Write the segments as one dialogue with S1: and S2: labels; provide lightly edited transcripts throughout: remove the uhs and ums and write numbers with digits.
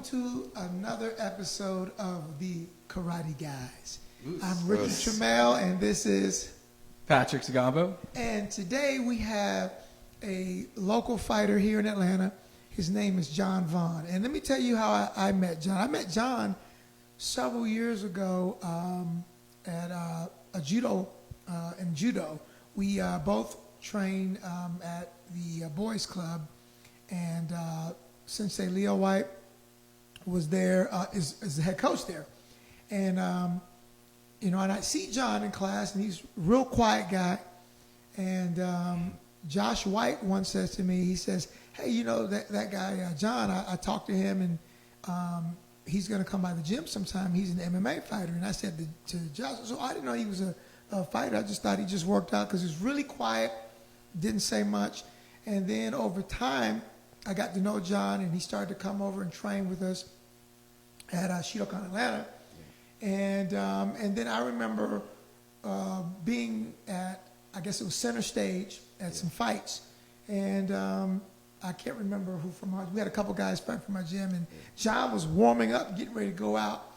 S1: welcome to another episode of the Karate Guys. I'm Ricky Trammell, and this is
S2: Patrick Sagabo.
S1: And today we have a local fighter here in Atlanta. His name is John Vaughn. And let me tell you how I met John. I met John several years ago at a judo, in judo. We both trained at the boys club, and Sensei Leo White was there, is the head coach there. And, and I see John in class, and he's a real quiet guy. And Josh White once says to me, he says, hey, that guy, John, I talked to him, and he's going to come by the gym sometime. He's an MMA fighter. And I said to Josh, so I didn't know he was a fighter. I just thought he just worked out because he was really quiet, didn't say much. And then over time, I got to know John, and he started to come over and train with us at Shidokan Atlanta. And then I remember being at, I guess it was center stage at some fights. And I can't remember who from our, we had a couple guys fighting from our gym, and John was warming up, getting ready to go out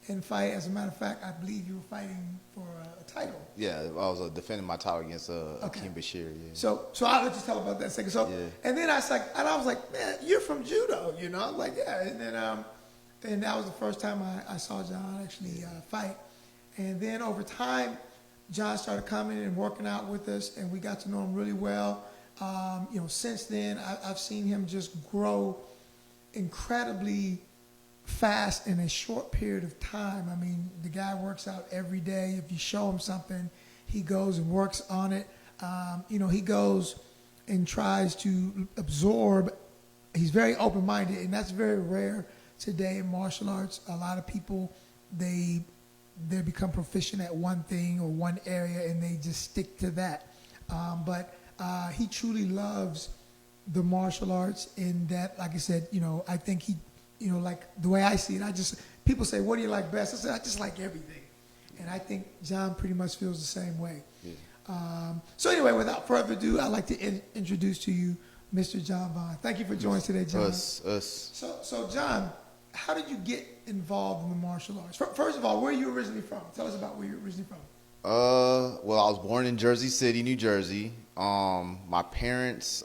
S1: and fight. As a matter of fact, I believe you were fighting for a title.
S3: Yeah, I was defending my title against Akeem Bashir. Yeah.
S1: So I'll let you tell about that in a second. So, and then I was like, man, you're from judo, I'm like, yeah. And then, and that was the first time I saw John actually fight. And then over time, John started coming and working out with us, and we got to know him really well. Since then, I've seen him just grow incredibly fast in a short period of time. I mean, the guy works out every day. If you show him something, he goes and works on it. He goes and tries to absorb. He's very open-minded, and that's very rare today in martial arts. A lot of people, they become proficient at one thing or one area, and they just stick to that. But he truly loves the martial arts in that, like I said, I think he, like the way I see it, people say, what do you like best? I said, I just like everything. And I think John pretty much feels the same way. Yeah. So anyway, without further ado, I'd like to introduce to you Mr. John Vaughn. Thank you for joining us today, John.
S3: Us.
S1: So John, how did you get involved in the martial arts? First of all, where are you originally from? Tell us about where you're originally from.
S3: Well, I was born in Jersey City, New Jersey. My parents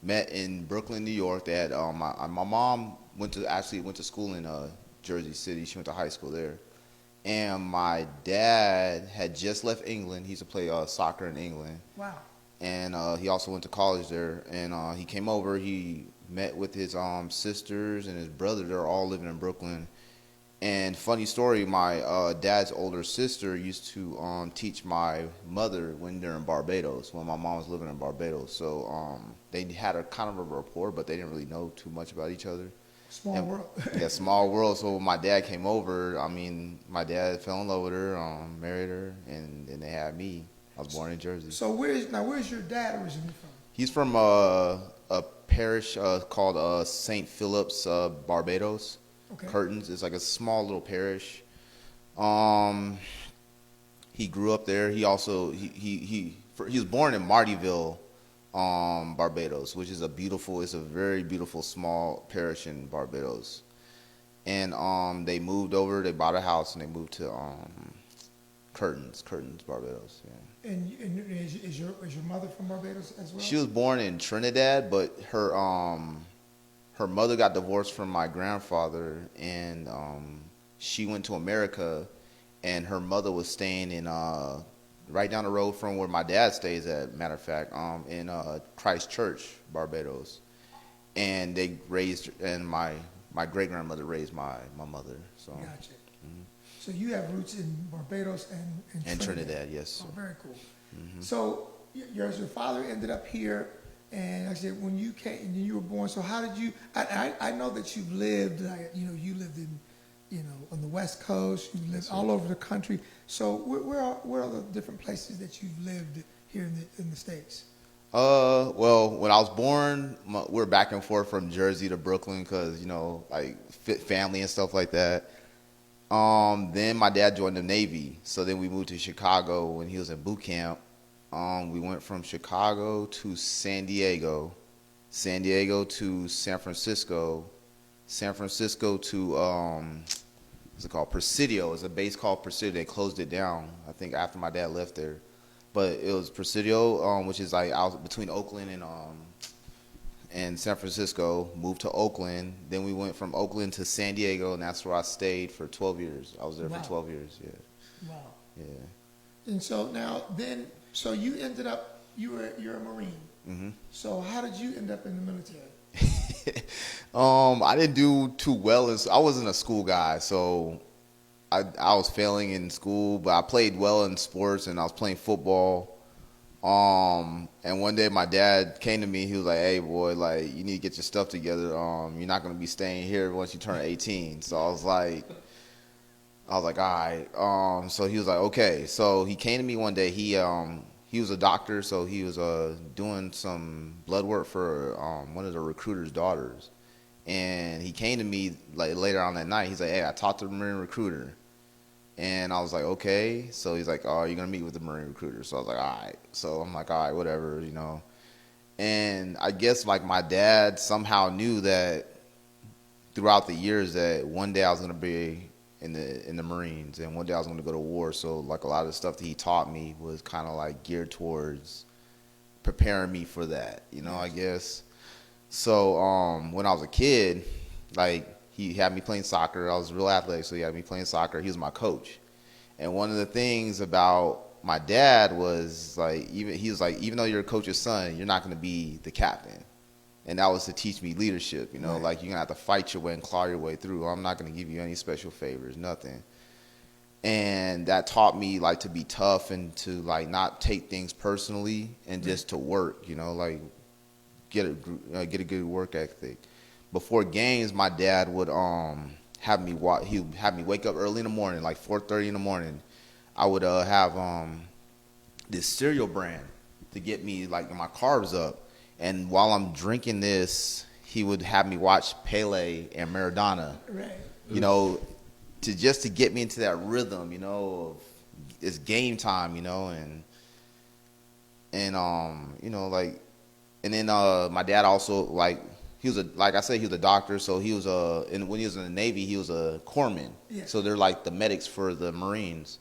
S3: met in Brooklyn, New York. They had my mom went to school in Jersey City. She went to high school there, and my dad had just left England. He used to play soccer in England.
S1: Wow. And
S3: he also went to college there. And he came over. He met with his sisters and his brother. They're all living in Brooklyn. And funny story, my dad's older sister used to teach my mother when they're in Barbados, when my mom was living in Barbados. So they had a kind of a rapport, but they didn't really know too much about each other.
S1: Small world.
S3: Yeah, small world. So when my dad came over, my dad fell in love with her, married her, and then they had me. I was born in Jersey.
S1: So where's your dad originally from? He's from
S3: a parish called St. Philip's, Barbados.
S1: Okay.
S3: Curtains. It's like a small little parish. He grew up there. He also he was born in Martyville, Barbados, which is it's a very beautiful small parish in Barbados. And they moved over. They bought a house and they moved to Curtains, Barbados. Yeah.
S1: And is your mother from Barbados as well?
S3: She was born in Trinidad, but her mother got divorced from my grandfather, and she went to America, and her mother was staying in right down the road from where my dad stays at, matter of fact, in Christchurch, Barbados. And they my great-grandmother raised my mother. So.
S1: Gotcha. Mm-hmm. So you have roots in Barbados and
S3: Trinidad, yes.
S1: Oh, very cool.
S3: Mm-hmm.
S1: So your father ended up here. And like I said, when you came and you were born, so how did you? I know that you've lived, you lived in, on the West Coast. You lived all over the country. So where are the different places that you've lived here in the States?
S3: Well, when I was born, we're back and forth from Jersey to Brooklyn because like family and stuff like that. Then my dad joined the Navy, so then we moved to Chicago when he was in boot camp. We went from Chicago to San Diego to San Francisco, San Francisco to what's it called? Presidio. It's a base called Presidio. They closed it down, I think, after my dad left there. But it was Presidio, which is like out between Oakland and San Francisco. Moved to Oakland. Then we went from Oakland to San Diego, and that's where I stayed for 12 years. I was there
S1: Wow.
S3: for 12 years. Yeah.
S1: Wow.
S3: Yeah.
S1: And so now, so you ended up, you're a Marine.
S3: Mm-hmm.
S1: So how did you end up in the military?
S3: I didn't do too well. I wasn't a school guy, so I was failing in school, but I played well in sports, and I was playing football. And one day my dad came to me. He was like, "Hey, boy, like you need to get your stuff together. You're not gonna be staying here once you turn 18." So I was like, all right. So he was like, okay. So he came to me one day. He was a doctor, so he was doing some blood work for one of the recruiter's daughters. And he came to me like later on that night. He's like, "Hey, I talked to the Marine recruiter." And I was like, okay. So he's like, "Oh, you're going to meet with the Marine recruiter." So I was like, all right. So I'm like, all right, whatever, you know. And I guess like my dad somehow knew that throughout the years that one day I was going to be in the Marines, and one day I was going to go to war. So like a lot of the stuff that he taught me was kind of like geared towards preparing me for that, you know, I guess. So when I was a kid, like he had me playing soccer. I was real athletic, so he had me playing soccer. He was my coach. And one of the things about my dad was like, even though you're a coach's son, you're not going to be the captain. And that was to teach me leadership, you know,
S1: Right.
S3: like you're going to have to fight your way and claw your way through. I'm not going to give you any special favors, nothing. And that taught me like to be tough and to like not take things personally and just to work, you know, like get a good work ethic. Before games, my dad would have me he would have me wake up early in the morning, like 4:30 in the morning. I would have this cereal brand to get me like my carbs up. And while I'm drinking this, he would have me watch Pele and Maradona.
S1: Right.
S3: You know, to get me into that rhythm, you know, of it's game time, you know, and you know, like, and then my dad also like like I said, he was a doctor, so he was and when he was in the Navy, he was a corpsman.
S1: Yeah.
S3: So they're like the medics for the Marines.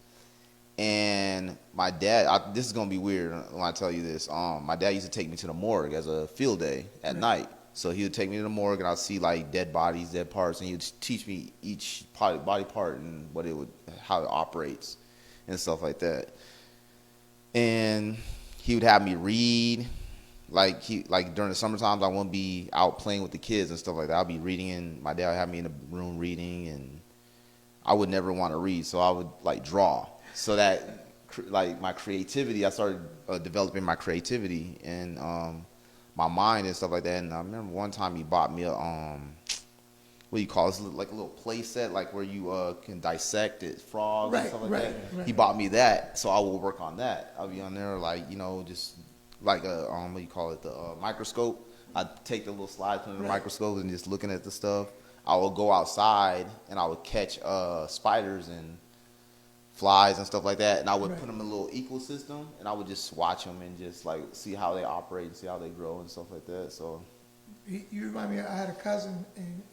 S3: And my dad, this is gonna be weird when I tell you this. My dad used to take me to the morgue as a field day at night. So he would take me to the morgue, and I'd see like dead bodies, dead parts, and he would teach me each body part and how it operates, and stuff like that. And he would have me read, like during the summer times, I wouldn't be out playing with the kids and stuff like that. I'd be reading, and my dad would have me in the room reading, and I would never want to read, so I would like draw. So that, like my creativity, I started developing my creativity and my mind and stuff like that. And I remember one time he bought me a what do you call it? It's like a little play set, like where you can dissect it, frogs and stuff like that.
S1: Right.
S3: He bought me that, so I will work on that. I'll be on there like, you know, just like a what do you call it? The microscope. I'd take the little slides from the microscope and just looking at the stuff. I would go outside and I would catch spiders and flies and stuff like that, and I would put them in a little ecosystem, and I would just watch them and just like see how they operate and see how they grow and stuff like that. So
S1: You remind me, I had a cousin, and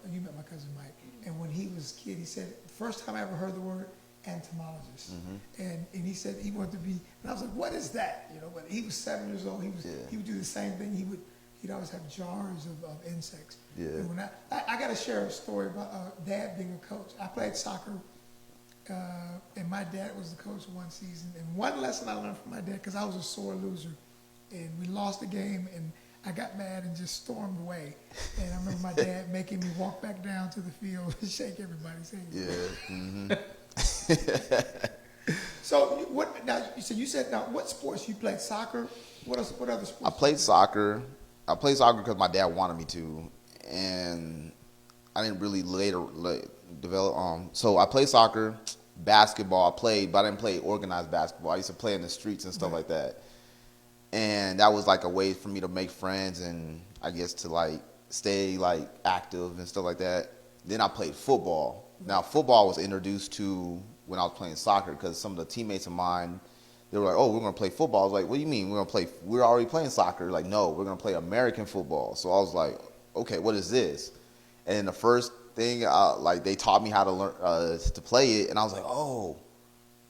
S1: you met my cousin Mike, and when he was a kid, he said, first time I ever heard the word entomologist, and he said he wanted to be, and I was like, what is that? You know, but he was 7 years old, he would do the same thing, he'd always have jars of insects.
S3: Yeah.
S1: And when I got to share a story about dad being a coach. I played soccer, and my dad was the coach one season, and one lesson I learned from my dad, because I was a sore loser, and we lost the game, and I got mad and just stormed away. And I remember my dad making me walk back down to the field and shake everybody's hand.
S3: yeah.
S1: So you said what sports you played? Soccer. What other sports?
S3: I played soccer. I played soccer because my dad wanted me to, and I didn't really later develop. So I played soccer, basketball. I played, but I didn't play organized basketball. I used to play in the streets and stuff like that. And that was like a way for me to make friends and I guess to like stay like active and stuff like that. Then I played football. Now football was introduced to when I was playing soccer because some of the teammates of mine, they were like, "Oh, we're going to play football." I was like, "What do you mean? We're already playing soccer." Like, "No, we're going to play American football." So I was like, "Okay, what is this?" And the first thing, like they taught me how to learn to play it, and I was like, oh,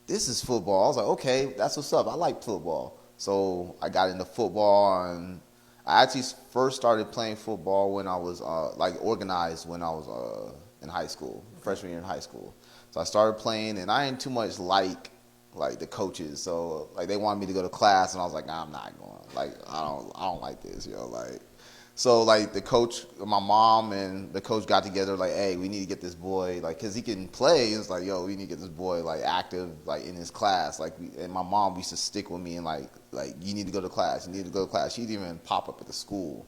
S3: this is football. I was like, okay, that's what's up. I like football. So I got into football, and I actually first started playing football when I was like organized when I was in high school, freshman year in high school. So I started playing, and I ain't too much like the coaches. So like they wanted me to go to class, and I was like, nah, I'm not going. Like I don't like this, like. So like the coach, my mom and the coach got together like, hey, we need to get this boy like, cause he can play. It's like, yo, we need to get this boy like active like in his class. Like, and my mom used to stick with me and like you need to go to class. You need to go to class. She'd even pop up at the school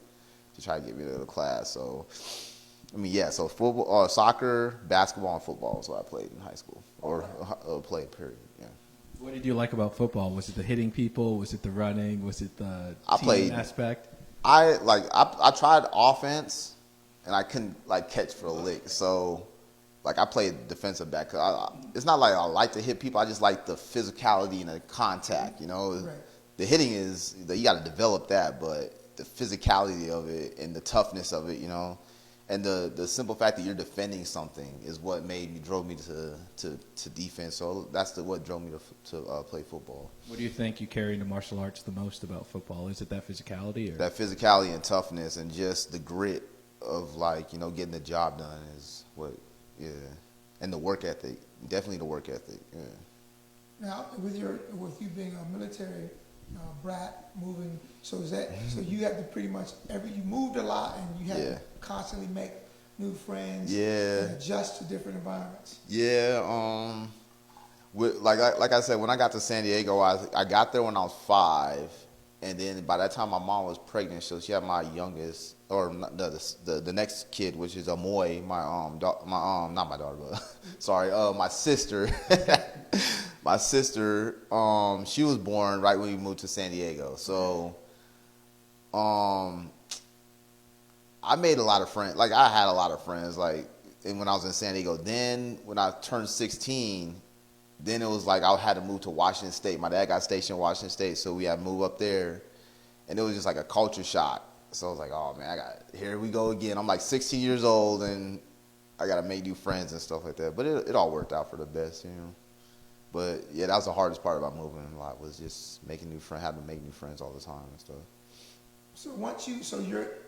S3: to try to get me to go to class. So, I mean, yeah. So football, soccer, basketball, and football is what I played in high school or played. Period. Yeah.
S2: What did you like about football? Was it the hitting people? Was it the running? Was it the team aspect?
S3: I tried offense, and I couldn't like catch for a lick. So, like I played defensive back. It's not like I like to hit people. I just like the physicality and the contact.
S1: Right.
S3: The hitting is you got to develop that, but the physicality of it and the toughness of it, and the simple fact that you're defending something is what drove me to defense. So that's what drove me to play football.
S2: What do you think you carry into martial arts the most about football? Is it that physicality? Or?
S3: That physicality and toughness and just the grit of like, getting the job done is what, yeah. And the work ethic, definitely the work ethic, yeah.
S1: Now, with you being a military brat, moving, so you have to pretty much you moved a lot, and you had to constantly make new friends, and adjust to different environments.
S3: Yeah, like I said, when I got to San Diego, I got there when I was 5, and then by that time my mom was pregnant, so she had my youngest, or the next kid, which is Amoy, not my daughter, but sorry, my sister. My sister, she was born right when we moved to San Diego. So, I made a lot of friends. Like, I had a lot of friends, like, and when I was in San Diego. Then, when I turned 16, then it was like I had to move to Washington State. My dad got stationed in Washington State, so we had to move up there. And it was just like a culture shock. So I was like, oh, man, here we go again. I'm like 16 years old, and I got to make new friends and stuff like that. But it all worked out for the best, But yeah, that was the hardest part about moving a lot, was just making new friends, having to make new friends all the time and stuff.
S1: So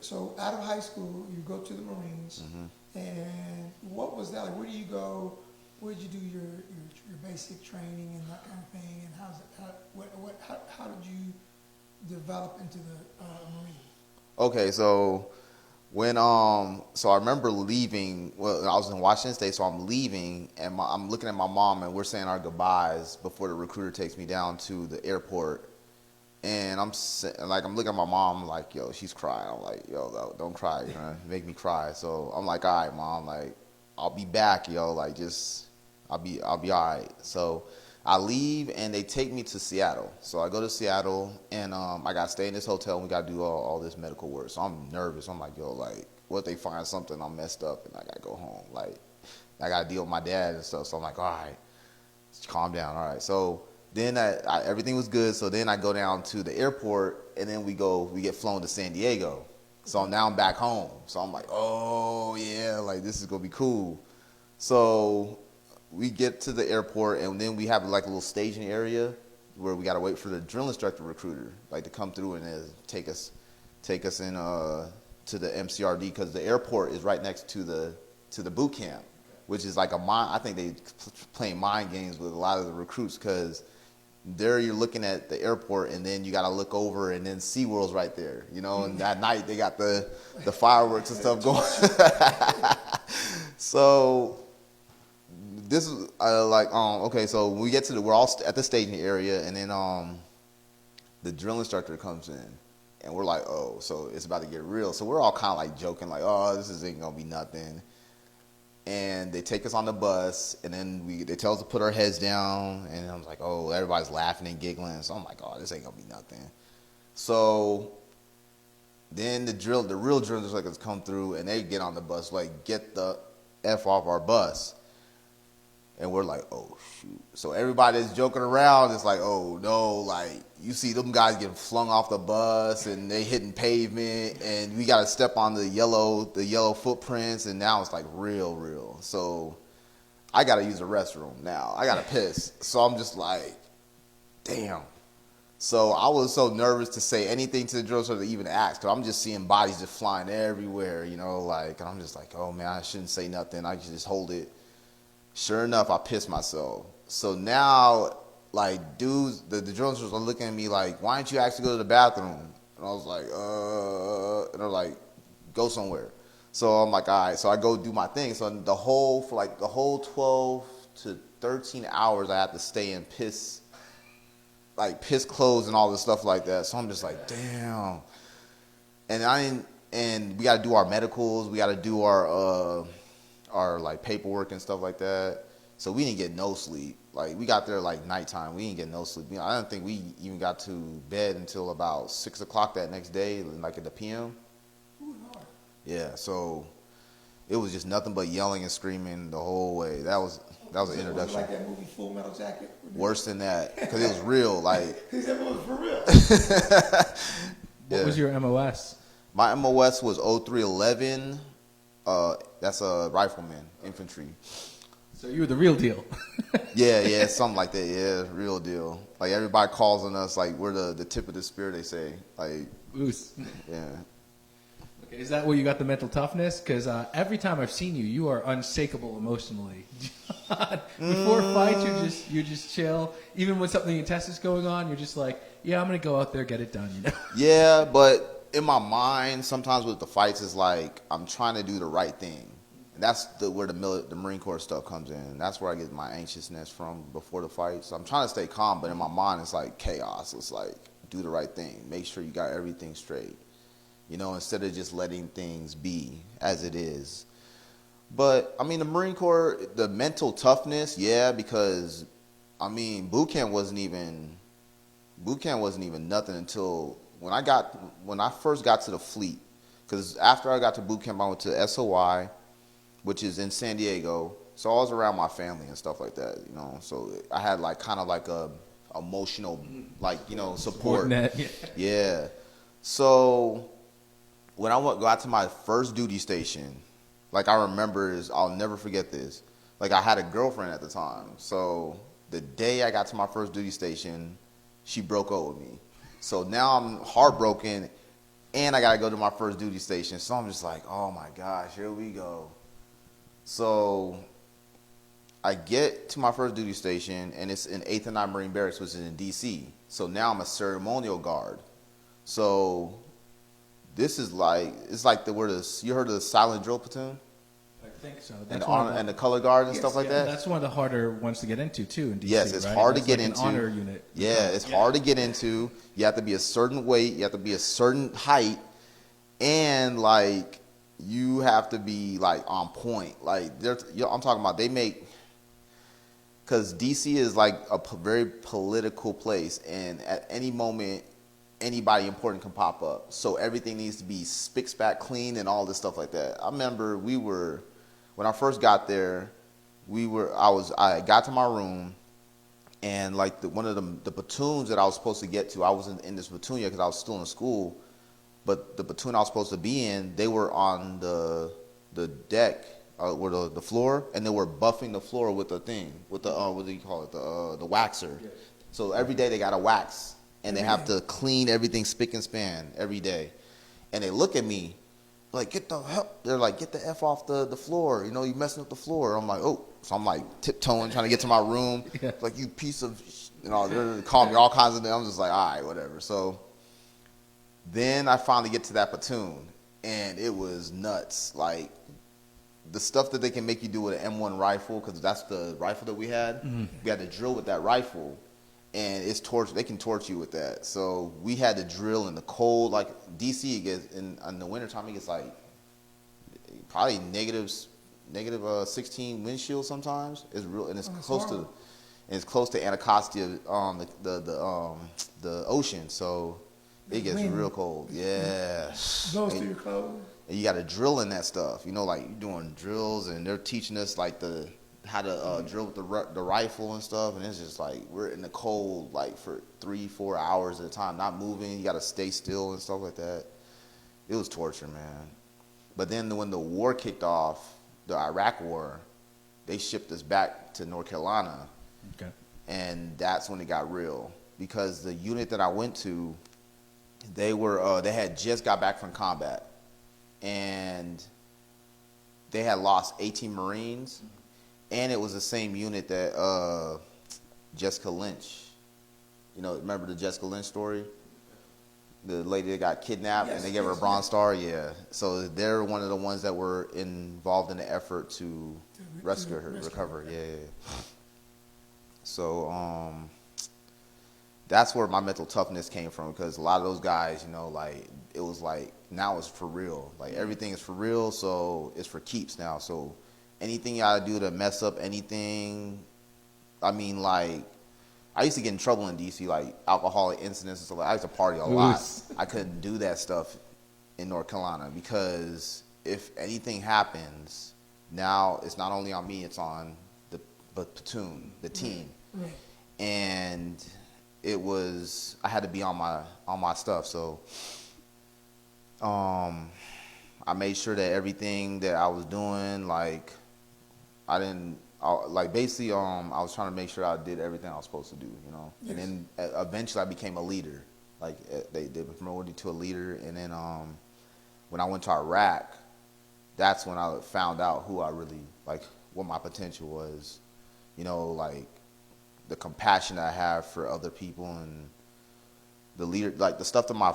S1: so out of high school, you go to the Marines, and what was that like? Where do you go? Where did you do your basic training and that kind of thing? And how did you develop into the Marine?
S3: Okay, so when so I remember leaving. Well, I was in Washington State, so I'm leaving, and I'm looking at my mom, and we're saying our goodbyes before the recruiter takes me down to the airport. And I'm looking at my mom, like, yo, she's crying. I'm like, yo, don't cry, you're gonna make me cry. So I'm like, all right, mom, like, I'll be back, yo, like, just I'll be all right. So I leave, and they take me to Seattle. So I go to Seattle, and I got to stay in this hotel, and we got to do all this medical work. So I'm nervous. I'm like, yo, like, what if they find something I'm messed up, and I got to go home? Like, I got to deal with my dad and stuff. So I'm like, all right, just calm down. All right. So then everything was good. So then I go down to the airport, and then we get flown to San Diego. So now I'm back home. So I'm like, oh, yeah, like, this is going to be cool. So we get to the airport, and then we have like a little staging area where we got to wait for the drill instructor recruiter, like, to come through and take us in to the MCRD, because the airport is right next to the boot camp, which is like I think they playing mind games with a lot of the recruits, because there you're looking at the airport, and then you got to look over, and then SeaWorld's right there, and that night they got the fireworks and stuff going. So this is okay, so when we get we're all at the staging area, and then the drill instructor comes in, and we're like, oh, so it's about to get real. So we're all kind of like joking, like, oh, this ain't gonna be nothing. And they take us on the bus, and then they tell us to put our heads down, and I was like, oh, everybody's laughing and giggling. So I'm like, oh, this ain't gonna be nothing. So then the real drill instructors come through, and they get on the bus, like, get the F off our bus. And we're like, oh, shoot. So everybody that's joking around is like, oh, no. Like, you see them guys getting flung off the bus and they hitting pavement. And we got to step on the yellow footprints. And now it's like real. So I got to use the restroom now. I got to piss. So I'm just like, damn. So I was so nervous to say anything to the drill sergeant to even ask, because I'm just seeing bodies just flying everywhere, you know, like, and I'm just like, oh man, I shouldn't say nothing. I should just hold it. Sure enough, I pissed myself. So now, like, dudes, the drill sergeants are looking at me like, why didn't you actually go to the bathroom? And I was like, and they're like, go somewhere. So I'm like, all right. So I go do my thing. So for the whole 12 to 13 hours, I had to stay and piss clothes and all this stuff like that. So I'm just like, damn. And we got to do our medicals. We got to do our like paperwork and stuff like that. So we didn't get no sleep. Like, we got there like nighttime. We didn't get no sleep. I don't think we even got to bed until about 6 o'clock that next day, like at the PM.
S1: Ooh, Lord.
S3: Yeah. So it was just nothing but yelling and screaming the whole way. That was an introduction.
S1: Was it like that movie Full Metal Jacket?
S3: Worse than that, because it was real. Like,
S1: that was for real.
S2: What was your MOS?
S3: My MOS was 0311. That's a rifleman, infantry.
S2: So you were the real deal.
S3: Yeah, something like that. Yeah, real deal. Like, everybody calls on us like we're the tip of the spear, they say. Like,
S2: Oos.
S3: Yeah.
S2: Okay, is that where you got the mental toughness? Because every time I've seen you, you are unshakable emotionally. Before fights, you just chill. Even when something intense is going on, you're just like, yeah, I'm gonna go out there, get it done. You know?
S3: Yeah, but in my mind, sometimes with the fights, is like I'm trying to do the right thing. And that's where the Marine Corps stuff comes in. That's where I get my anxiousness from before the fight. So I'm trying to stay calm, but in my mind, it's like chaos. It's like, do the right thing. Make sure you got everything straight. You know, instead of just letting things be as it is. But, I mean, the Marine Corps, the mental toughness, yeah, because, I mean, boot camp wasn't even nothing until when I first got to the fleet. Because after I got to boot camp, I went to SOI, which is in San Diego. So I was around my family and stuff like that, you know. So I had like kind of like a emotional, like, you know, support.
S2: Net.
S3: Yeah. So when I got to my first duty station, like, I remember I'll never forget this. Like, I had a girlfriend at the time. So the day I got to my first duty station, she broke up with me. So now I'm heartbroken, and I got to go to my first duty station. So I'm just like, oh, my gosh, here we go. So I get to my first duty station, and it's in 8th and 9th Marine Barracks, which is in D.C. So now I'm a ceremonial guard. So this is like, it's like you heard of the silent drill platoon?
S2: I think so.
S3: And the color guard and stuff like that?
S2: That's one of the harder ones to get into, too, in DC,
S3: yes, it's
S2: right?
S3: hard
S2: That's
S3: to get
S2: like
S3: into.
S2: An honor unit.
S3: Yeah, it's hard to get into. You have to be a certain weight. You have to be a certain height. And, like, you have to be, like, on point. Like, I'm talking about because DC is, like, a very political place. And at any moment, anybody important can pop up. So everything needs to be spick-spat clean and all this stuff like that. I remember when I first got there, I got to my room, and like one of the platoons that I was supposed to get to, I wasn't in this platoon yet because I was still in school, but the platoon I was supposed to be in, they were on the deck, or the floor, and they were buffing the floor with the thing, with the what do you call it, the waxer. Yes. So every day they got to wax, and they have to clean everything spick and span every day. And they look at me like, they're like, get the F off the floor. You know, you messing up the floor. I'm like, oh. So I'm like tiptoeing, trying to get to my room. Yeah. Like, you piece of, you know, they're calling me all kinds of things. I'm just like, all right, whatever. So then I finally get to that platoon, and it was nuts. Like, the stuff that they can make you do with an M1 rifle, because that's the rifle that we had. Mm-hmm. We had to drill with that rifle. And it's torture. They can torture you with that. So we had to drill in the cold. Like, DC gets in the wintertime, it gets like probably negative 16 wind chill sometimes. It's real, and it's close to Anacostia, the ocean. So it gets real cold. Yeah,
S1: goes through your clothes.
S3: And you got to drill in that stuff. You know, like, you're doing drills, and they're teaching us like the how to drill with the rifle and stuff, and it's just like we're in the cold like for 3-4 hours at a time, not moving. You got to stay still and stuff like that. It was torture, man. But then when the war kicked off, the Iraq War, they shipped us back to North Carolina, and that's when it got real. Because the unit that I went to, they had just got back from combat, and they had lost 18 Marines, and it was the same unit that Jessica Lynch, remember the Jessica Lynch story? The lady that got kidnapped, and they gave her a Bronze Star? Yeah. So they're one of the ones that were involved in the effort to rescue her, recover her. Yeah. So that's where my mental toughness came from, because a lot of those guys, it was like, now it's for real. Like, everything is for real, so it's for keeps now. So anything you gotta do to mess up anything, I mean, like, I used to get in trouble in D.C., like alcoholic incidents and stuff. I used to party a lot. I couldn't do that stuff in North Carolina, because if anything happens, now it's not only on me, it's on the platoon, the team.
S1: Right.
S3: And I had to be on my stuff. So I made sure that everything that I was doing, like, I was trying to make sure I did everything I was supposed to do, Yes. And then eventually I became a leader. Like, they promoted me to a leader. And then when I went to Iraq, that's when I found out who I really, like, what my potential was, like the compassion that I have for other people, and the leader, like the stuff that my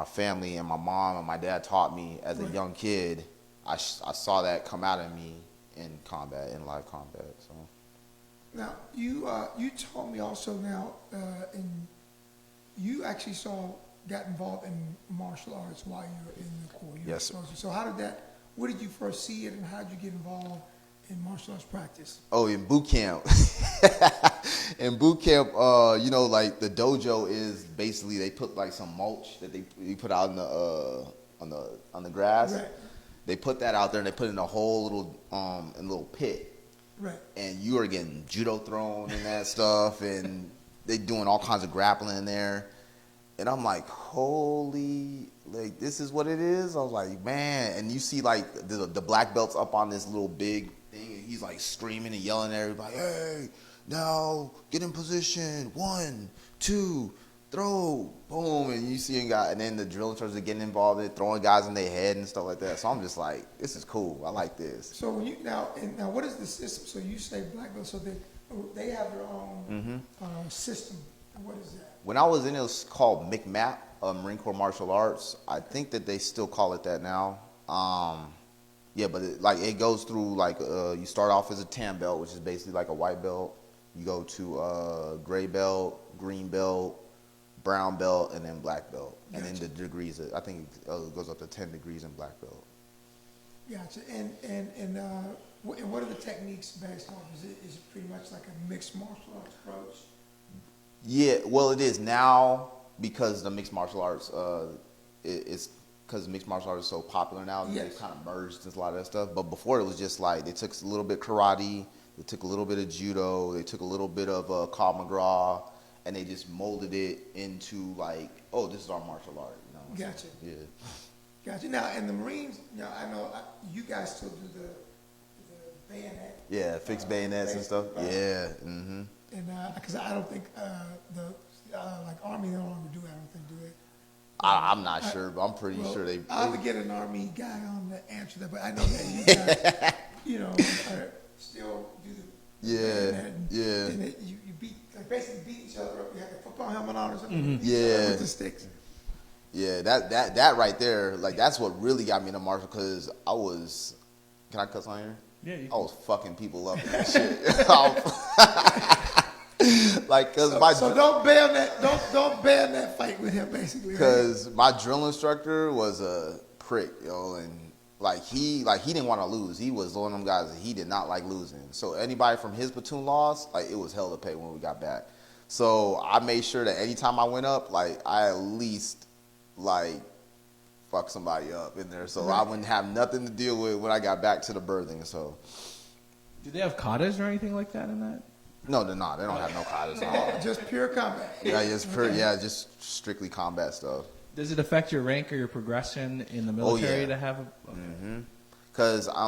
S3: family and my mom and my dad taught me as a young kid. I saw that come out of me in combat, in live combat. So
S1: now you told me also now, and you actually got involved in martial arts while you were in the Corps.
S3: Yes.
S1: So how did that? Where did you first see it, and how did you get involved in martial arts practice?
S3: Oh, in boot camp. In boot camp, like the dojo is basically, they put like some mulch that they put out on the grass.
S1: Right.
S3: They put that out there, and they put it in a whole little pit.
S1: Right.
S3: And you are getting judo thrown and that stuff, and they doing all kinds of grappling in there. And I'm like, holy, like, this is what it is? I was like, man. And you see, like, the black belts up on this little big thing, and he's like screaming and yelling at everybody, hey, now get in position, 1, 2, throw, boom. And you see and then the drill instructors are getting involved in throwing guys in their head and stuff like that. So I'm just like, this is cool. I like this.
S1: So when you now what is the system? So you say black belt, so they have their own system. What is that?
S3: When I was in, it was called MCMAP, Marine Corps Martial Arts. I think that they still call it that now. Yeah, but it goes through, like, you start off as a tan belt, which is basically like a white belt. You go to gray belt, green belt, brown belt, and then black belt. Gotcha. And then the degrees, I think it goes up to 10 degrees in black belt.
S1: Gotcha. And what are the techniques based on? Is it pretty much like a mixed martial arts approach?
S3: Yeah, well, it is now, because the mixed martial arts, it's because mixed martial arts is so popular now. Yes. They kind of merged a lot of that stuff. But before, it was just like, they took a little bit karate, they took a little bit of judo, they took a little bit of Krav Maga, and they just molded it into, like, oh, this is our martial art.
S1: Gotcha.
S3: Yeah.
S1: Gotcha. Now, in the Marines, I know you guys still do the bayonet.
S3: Yeah, fixed bayonets and stuff. Right. Yeah. Mm-hmm.
S1: And because I don't think like Army, they no longer do it. I don't think do it.
S3: I'm not sure, but I'm pretty sure they.
S1: I'll have to get an Army guy on to answer that, but I know that you guys, still do the and you beat, like, basically beat each other up. You have a football helmet on or something.
S3: Yeah,
S1: with the sticks.
S3: Yeah, that right there, like, that's what really got me into martial, because I was. Can I cuss on here?
S2: Yeah.
S3: I was fucking people up and shit. Like, cause
S1: so don't bayonet fight with him, basically.
S3: Because my drill instructor was a prick, and like he didn't want to lose. He was one of them guys that he did not like losing. So anybody from his platoon lost, like, it was hell to pay when we got back. So I made sure that anytime I went up, like, I at least, like, fuck somebody up in there, so I wouldn't have nothing to deal with when I got back to the berthing. So
S2: Do they have katas or anything like that in that?
S3: No, they're not. They don't have no katas. No.
S1: Just pure combat.
S3: Just strictly combat stuff.
S2: Does it affect your rank or your progression in the military to have a? Okay.
S3: Because I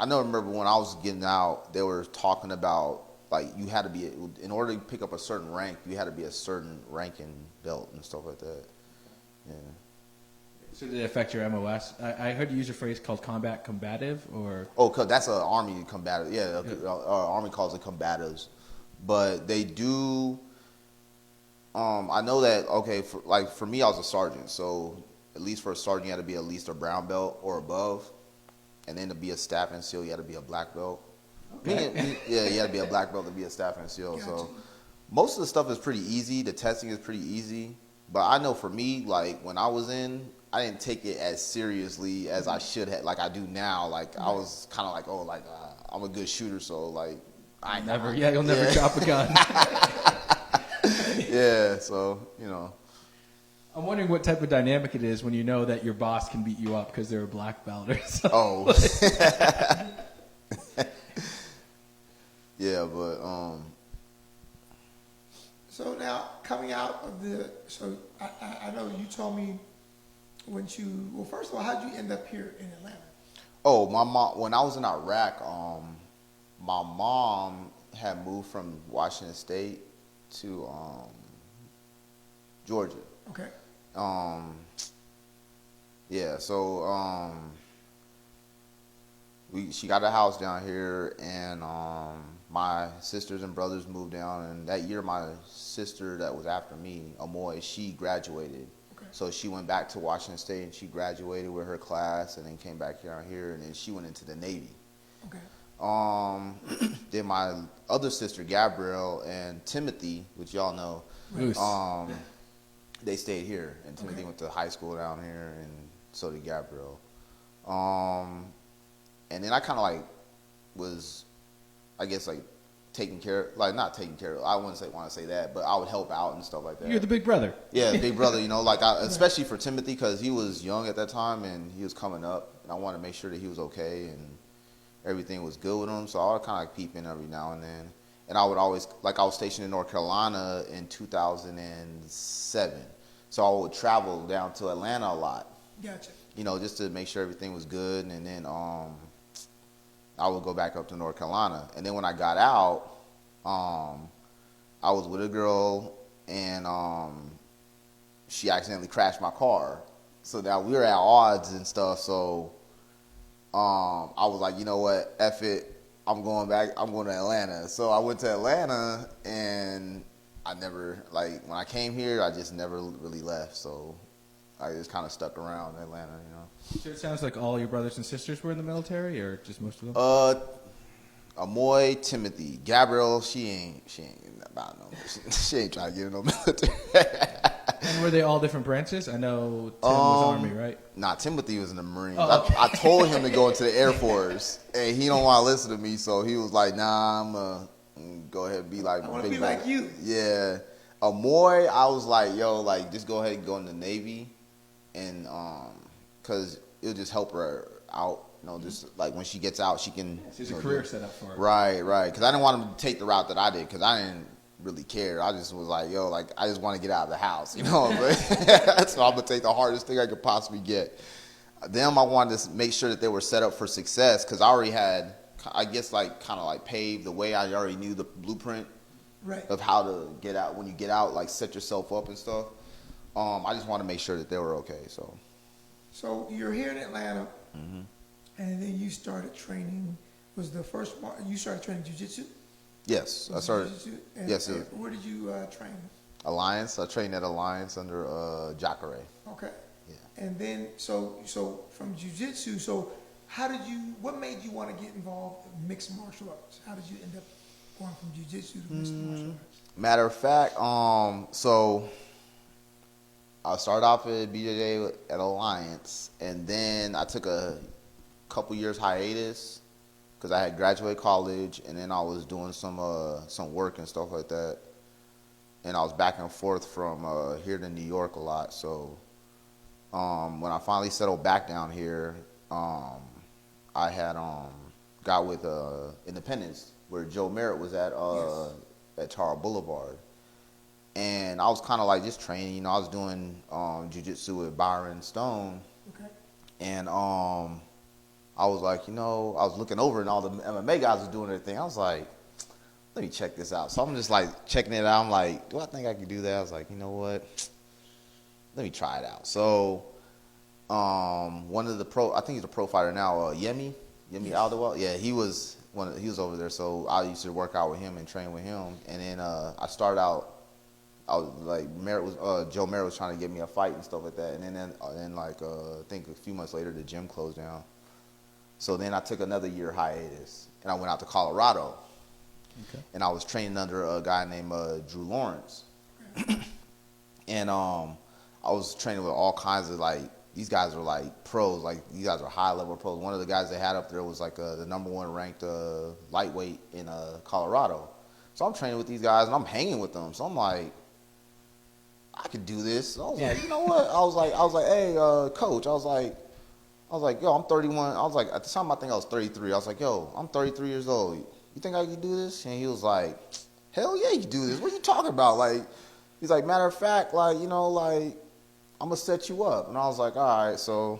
S3: know. Remember when I was getting out, they were talking about like you had to be in order to pick up a certain rank, you had to be a certain rank and belt and stuff like that. Yeah.
S2: So did it affect your MOS? I heard you use a phrase called combat combative, or
S3: Cause that's an army combative. Yeah, army calls it combatives, but they do. I know that. Okay, for me, I was a sergeant, so at least for a sergeant, you had to be at least a brown belt or above, and then to be a staff NCO, you had to be a black belt. Okay. You had to be a black belt to be a staff NCO.
S1: Gotcha.
S3: So most of the stuff is pretty easy. The testing is pretty easy, but I know for me, like when I was in, I didn't take it as seriously as I should have, like I do now. Like I was kind of like, I'm a good shooter, so like
S2: you'll never drop a gun.
S3: Yeah, so you know.
S2: I'm wondering what type of dynamic it is when you know that your boss can beat you up because they're a black belt or something.
S3: Oh. Yeah, but
S1: So now coming out of I know you told me first of all, how'd you end up here in Atlanta?
S3: Oh, my mom, when I was in Iraq, my mom had moved from Washington State to Georgia.
S1: Okay.
S3: Yeah, so she got a house down here, and my sisters and brothers moved down, and that year my sister that was after me, Amoy, she graduated.
S1: Okay.
S3: So she went back to Washington State and she graduated with her class and then came back down here, and then she went into the Navy.
S1: Okay.
S3: Then my other sister Gabrielle and Timothy, which y'all know, they stayed here, and Timothy went to high school down here, and so did Gabrielle. And then I kind of like was, I guess like taking care, like not taking care of. I wouldn't want to say that, but I would help out and stuff like that.
S2: You're the big brother.
S3: Yeah, big brother. You know, like especially for Timothy because he was young at that time and he was coming up, and I wanted to make sure that he was okay and everything was good with him. So I would kind of like peep in every now and then. And I would always, like I was stationed in North Carolina in 2007. So I would travel down to Atlanta a lot.
S1: Gotcha.
S3: You know, just to make sure everything was good. And then I would go back up to North Carolina. And then when I got out, I was with a girl, and she accidentally crashed my car. So now we were at odds and stuff. So I was like, you know what, F it. I'm going back. I'm going to Atlanta. So I went to Atlanta, and I never, like, when I came here, I just never really left. So I just kind of stuck around Atlanta, you know.
S2: So it sounds like all your brothers and sisters were in the military, or just most of them?
S3: Amoy, Timothy, Gabrielle, she ain't about no. She ain't trying to get in no military.
S2: And were they all different branches? I know Tim was Army, right?
S3: Nah, Timothy was in the Marines.
S2: Oh, okay.
S3: I told him to go into the Air Force, and he don't want to listen to me, so he was like, nah, I'm going to go ahead and be like
S1: I want to
S3: big
S1: be like you.
S3: Yeah. Amoy, I was like, yo, like, just go ahead and go in the Navy, and because it'll just help her out. You know, just like when she gets out, she can.
S2: There's a career set up for her.
S3: Right. Because I didn't want him to take the route that I did, because I didn't really care. I just was like, yo, like, I just want to get out of the house, you know. So I'm gonna take the hardest thing I could possibly get. Them, I wanted to make sure that they were set up for success, because I already had, I guess, like, kind of like paved the way. I already knew the blueprint of how to get out. When you get out, like, set yourself up and stuff. I just want to make sure that they were okay.
S1: So you're here in Atlanta, and then you started training. Was the first one you started training jiu-jitsu?
S3: Yes, I started.
S1: And,
S3: yes, sir.
S1: Where did you train?
S3: Alliance. I trained at Alliance under Jacare.
S1: Okay.
S3: Yeah.
S1: And then so from jiu-jitsu, what made you want to get involved in mixed martial arts? How did you end up going from jiu-jitsu to mixed martial arts?
S3: Matter of fact, so I started off at BJJ at Alliance, and then I took a couple years hiatus because I had graduated college, and then I was doing some work and stuff like that, and I was back and forth from here to New York a lot. So when I finally settled back down here, I had got with Independence, where Joe Merritt was at Tara Boulevard. And I was kind of like just training, you know, I was doing jiu-jitsu with Byron Stone.
S1: Okay.
S3: And I was like, you know, I was looking over and all the MMA guys were doing their thing. I was like, let me check this out. So I'm just like checking it out. I'm like, do I think I could do that? I was like, you know what? Let me try it out. So one of the I think he's a pro fighter now, Yemi Alderweireld. Yeah, he was over there. So I used to work out with him and train with him. And then I started out. I was like, Joe Merritt was trying to get me a fight and stuff like that. And then like I think a few months later, the gym closed down. So then I took another year hiatus, and I went out to Colorado.
S2: Okay.
S3: And I was training under a guy named Drew Lawrence. And I was training with all kinds of, like, these guys were like pros, like these guys are high level pros. One of the guys they had up there was like the #1 ranked lightweight in Colorado. So I'm training with these guys and I'm hanging with them. So I'm like, I could do this. So I was like, you know what? I was like, hey, coach. I was like, yo, I'm 31. I was like, at the time I think I was 33. I was like, yo, I'm 33 years old. You think I can do this? And he was like, hell yeah, you can do this. What are you talking about? Like, he's like, matter of fact, like, you know, like, I'm gonna set you up. And I was like, all right. So,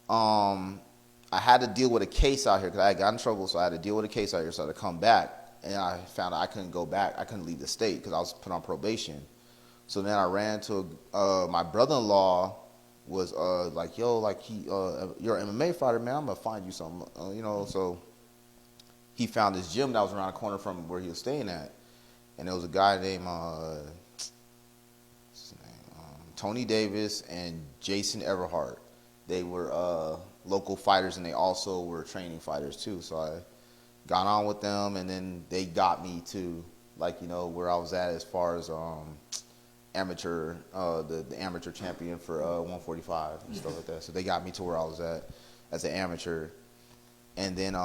S3: I had to deal with a case out here because I had gotten in trouble. So I had to deal with a case out here. So I had to come back, and I found out I couldn't go back. I couldn't leave the state because I was put on probation. So then I ran to my brother-in-law was like, yo, like you're an MMA fighter, man. I'm gonna find you something, you know. So he found this gym that was around the corner from where he was staying at, and there was a guy named Tony Davis and Jason Everhart. They were local fighters, and they also were training fighters too. So I got on with them, and then they got me to, like, you know, where I was at as far as amateur, the amateur champion for 145 and stuff like that. So they got me to where I was at as an amateur. And then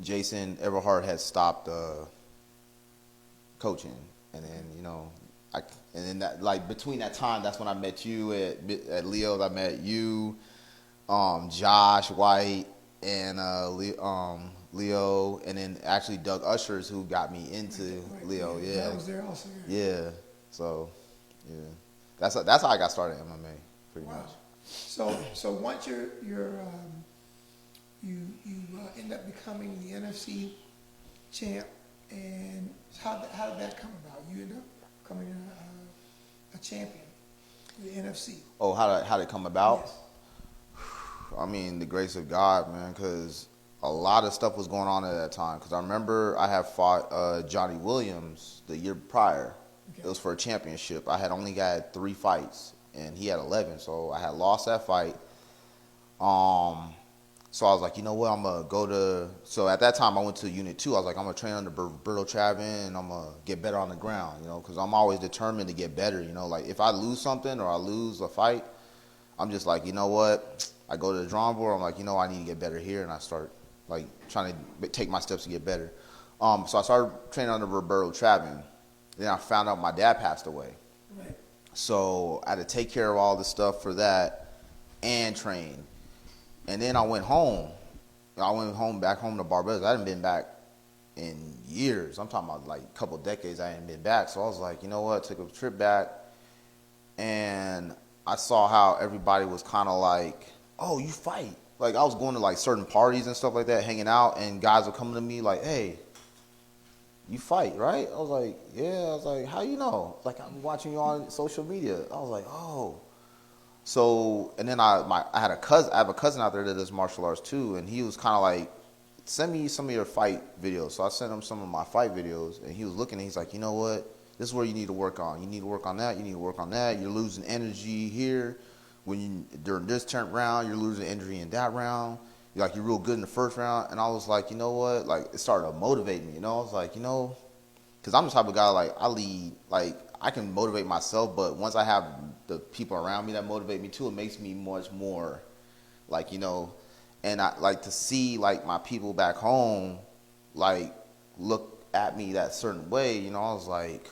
S3: Jason Everhart had stopped coaching, and then, you know, and then that, like, between that time, that's when I met you at Leo's. I met you, Josh White, and Leo, and then actually Doug Ushers, who got me into Leo. Yeah,
S1: That was there also.
S3: yeah. So, yeah, that's how I got started in MMA, pretty much.
S1: So once you end up becoming the NFC champ, and how did that come about? You end up becoming a champion, the NFC.
S3: Oh, how did it come about?
S1: Yes.
S3: I mean, the grace of God, man, because a lot of stuff was going on at that time. Because I remember I had fought Johnny Williams the year prior.
S1: Okay.
S3: It was for a championship. I had only got 3 fights, and he had 11. So I had lost that fight. So I was like, you know what, I'm going to go to... So at that time, I went to Unit 2. I was like, I'm going to train under Berto Chavin, and I'm going to get better on the ground, you know, because I'm always determined to get better, you know. Like, if I lose something or I lose a fight, I'm just like, you know what, I go to the drawing board, I'm like, you know, I need to get better here, and I start, like, trying to take my steps to get better. So I started training under Roberto Chavin. Then I found out my dad passed away.
S1: Right.
S3: So I had to take care of all the stuff for that and train. And then I went home. Back home to Barbados. I hadn't been back in years. I'm talking about like a couple of decades I hadn't been back. So I was like, you know what, took a trip back. And I saw how everybody was kind of like, oh, you fight. Like, I was going to like certain parties and stuff like that, hanging out, and guys were coming to me like, hey, you fight, right? I was like, yeah. I was like, how you know? Like, I'm watching you on social media. I was like, oh. So, and then I have a cousin out there that does martial arts too, and he was kind of like, send me some of your fight videos. So I sent him some of my fight videos, and he was looking, and he's like, you know what? This is where you need to work on. You need to work on that. You need to work on that. You're losing energy here. During this turn round, you're losing energy in that round. You're real good in the first round. And I was like, you know what? Like, it started to motivate me, you know? I was like, you know, because I'm the type of guy, like, I lead, like, I can motivate myself, but once I have the people around me that motivate me too, it makes me much more, like, you know, and I like to see, like, my people back home, like, look at me that certain way, you know. I was like,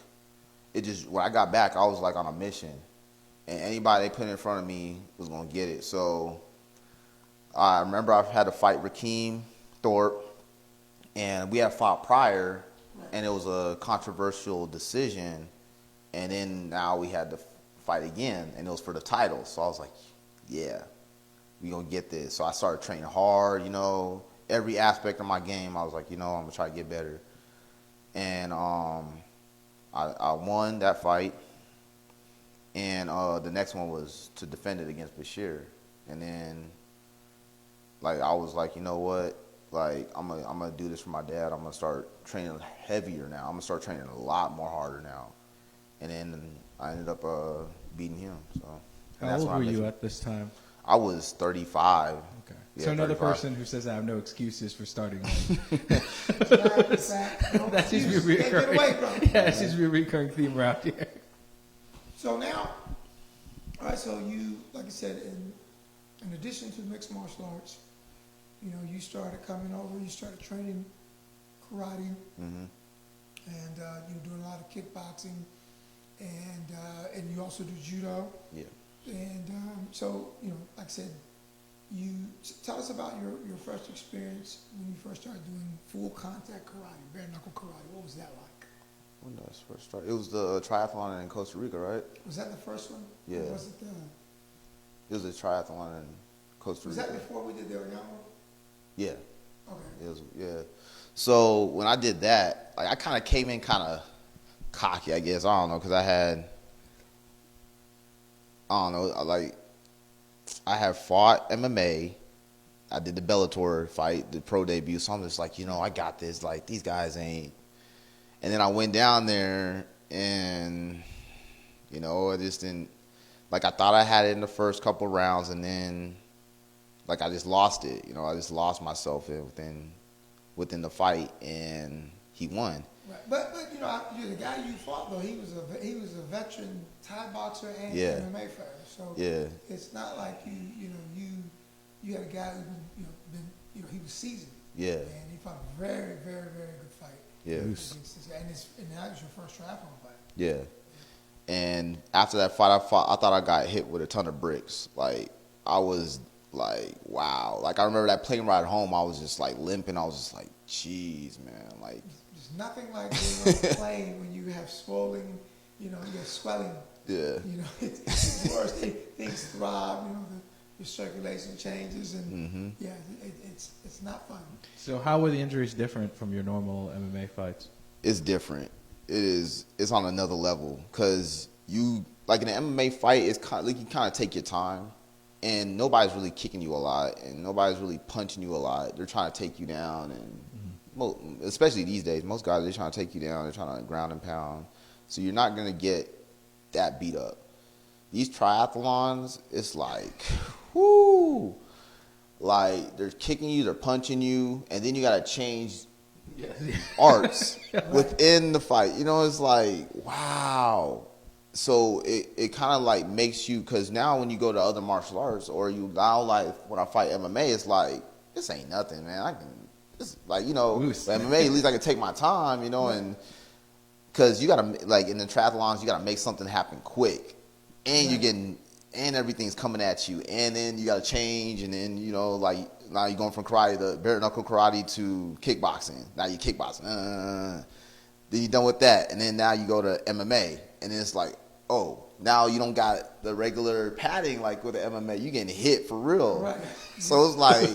S3: when I got back, I was, like, on a mission, and anybody they put in front of me was going to get it. So I remember I had to fight Rakeem Thorpe, and we had fought prior, and it was a controversial decision, and then now we had to fight again, and it was for the title. So I was like, yeah, we gonna get this. So I started training hard, every aspect of my game. I was like, I'm gonna try to get better, and I won that fight, and the next one was to defend it against Bashir, and then like I was like, you know what? Like I'm gonna do this for my dad. I'm gonna start training heavier now. I'm gonna start training a lot more harder now. And then I ended up beating him. So.
S2: How old were you at this time?
S3: I was 35.
S2: Okay.
S3: Yeah,
S2: So another
S3: 35.
S2: person who says I have no excuses for starting.
S1: That
S2: That seems to be a recurring. Yeah, that seems to be a recurring theme around here.
S1: So now, all right. So you, like I said, in addition to mixed martial arts, you started coming over. You started training karate,
S3: Mm-hmm.
S1: and you were doing a lot of kickboxing, and you also do judo.
S3: Yeah.
S1: And so like I said, you tell us about your first experience when you first started doing full contact karate, bare knuckle karate. What was that like?
S3: When did I first start? It was the triathlon in Costa Rica, right?
S1: Was that the first one?
S3: Yeah.
S1: Or was it
S3: It was a triathlon in Costa
S1: was
S3: Rica.
S1: that before we did the Oyama?
S3: Yeah.
S1: Okay.
S3: It was, yeah. So when I did that, like I kind of came in kind of cocky, I guess. I don't know, because I don't know, like I have fought MMA. I did the Bellator fight, the pro debut. So I'm just like, I got this. Like these guys ain't. And then I went down there and, I just didn't. Like I thought I had it in the first couple rounds, and then, like I just lost it. I just lost myself within the fight, and he won.
S1: Right. But the guy you fought though, he was a veteran Thai boxer and
S3: Yeah.
S1: MMA fighter. So
S3: Yeah.
S1: it's not like you had a guy who been he was seasoned.
S3: Yeah.
S1: And he fought a very, very, very good fight.
S3: Yeah.
S1: And that was your first triathlon fight.
S3: Yeah. And after that fight, I thought I got hit with a ton of bricks. Like I was like, wow. Like I remember that plane ride home, I was just like limping. I was just like, jeez, man. Like
S1: There's nothing like being on a plane when you have swelling, you have swelling.
S3: yeah.
S1: It's worse. Things throb. Your circulation changes, and
S3: Mm-hmm.
S1: yeah, it's not fun.
S2: So how were the injuries different from your normal MMA fights?
S3: It's different. It's on another level because you like in an MMA fight, it's kind of like you kind of take your time, and nobody's really kicking you a lot, and nobody's really punching you a lot. They're trying to take you down, and especially these days, most guys they're trying to take you down. They're trying to ground and pound, so you're not gonna get that beat up. These triathlons, it's like, whoo, like they're kicking you, they're punching you, and then you gotta change arts within the fight. It's like, wow. So it kind of like makes you, because now when you go to other martial arts, or you now like when I fight MMA, it's like, this ain't nothing, man. I can, this like, with MMA, at least I can take my time, and because you gotta, like in the triathlons, you gotta make something happen quick, and you're getting, and everything's coming at you, and then you gotta change, and then like now you're going from karate to bare knuckle karate to kickboxing. Now you're kickboxing. Then you're done with that, and then now you go to MMA, and then it's like, oh, now you don't got the regular padding like with the MMA. You getting hit for real.
S1: Right.
S3: So it's like,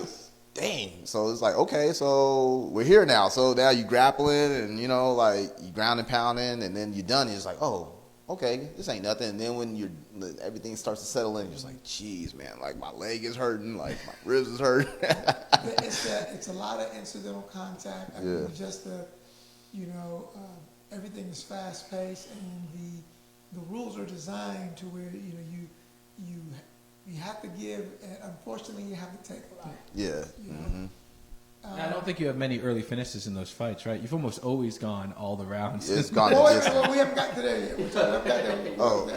S3: dang. So it's like, okay, so we're here now. So now you grappling, and like you ground and pounding, and then you're done. And it's like, oh, okay, this ain't nothing. And then when everything starts to settle in, you're just like, geez, man, like my leg is hurting, like my ribs is hurting.
S1: It's a lot of incidental contact. I mean, just everything is fast paced, and the rules are designed to where you have to give, and unfortunately you have to take a lot.
S3: Yeah. Mm-hmm.
S2: I don't think you have many early finishes in those fights, right? You've almost always gone all the rounds.
S3: It's gone.
S1: Well, we haven't got to there yet. We haven't got there.
S3: Oh.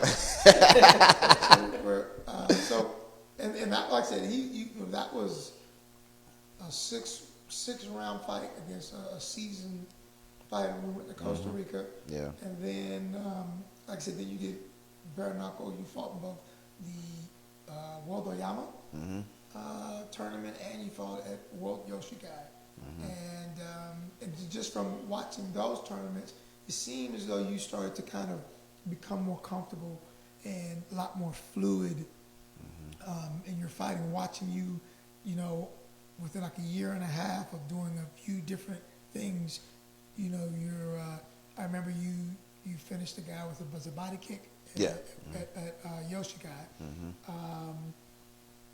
S1: And that, like I said, that was a six round fight against a seasoned fighter. We went to Costa Rica.
S3: Yeah.
S1: And then, like I said, then you did bare knuckle. You fought in both the World Oyama tournament, and you fought at World Yoshikai. And just from watching those tournaments, it seemed as though you started to kind of become more comfortable and a lot more fluid in your fighting. Watching you, you know, within like a year and a half of doing a few different things, you know, I remember you finished the guy with a body kick at Yoshikai.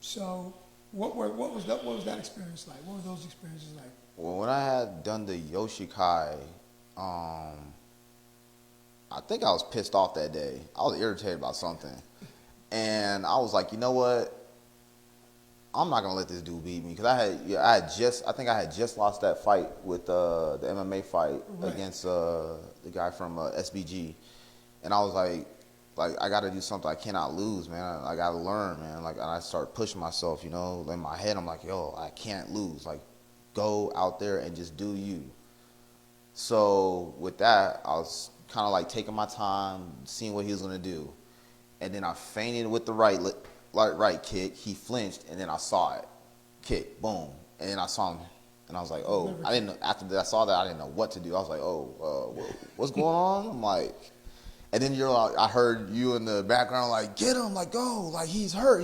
S1: So what was that experience like? What were those experiences like?
S3: Well, when I had done the Yoshikai, I think I was pissed off that day. I was irritated about something. And I was like, you know what? I'm not gonna let this dude beat me, because I think I had just lost that fight with the MMA fight against the guy from SBG, and I was like I got to do something. I cannot lose, man. I got to learn, man. Like, and I started pushing myself, you know. In my head, I'm like, yo, I can't lose. Like, go out there and just do you. So with that, I was kind of like taking my time, seeing what he was gonna do, and then I feinted with the right kick. He flinched, and then I saw it, kick, boom, and then I saw him, and I was like, oh, I didn't know. After that, I saw that, I didn't know what to do. I was like, oh, what's going on? I'm like, and then I heard you in the background like, get him, like, go, like, he's hurt,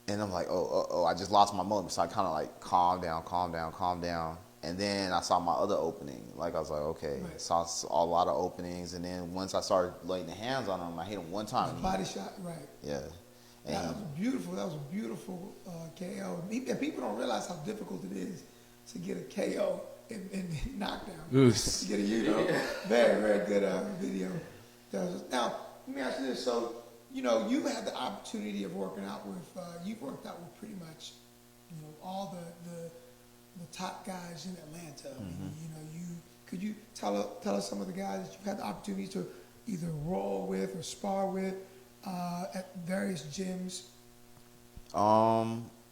S3: and I'm like, oh, I just lost my moment. So I kind of like calm down. And then I saw my other opening. Like, I was like, okay.
S1: Right.
S3: Saw a lot of openings. And then once I started laying the hands on him, I hit him one time.
S1: Body shot, right.
S3: Yeah. And
S1: That was a beautiful KO. And people don't realize how difficult it is to get a KO and knockdown.
S2: Oof.
S1: To get a, very, very good video. Now, let me ask you this. So, you know, you've had the opportunity of working out with, you've worked out with pretty much, you know, all the top guys in Atlanta. I mean, you know, could you tell us some of the guys that you've had the opportunity to either roll with or spar with at various gyms?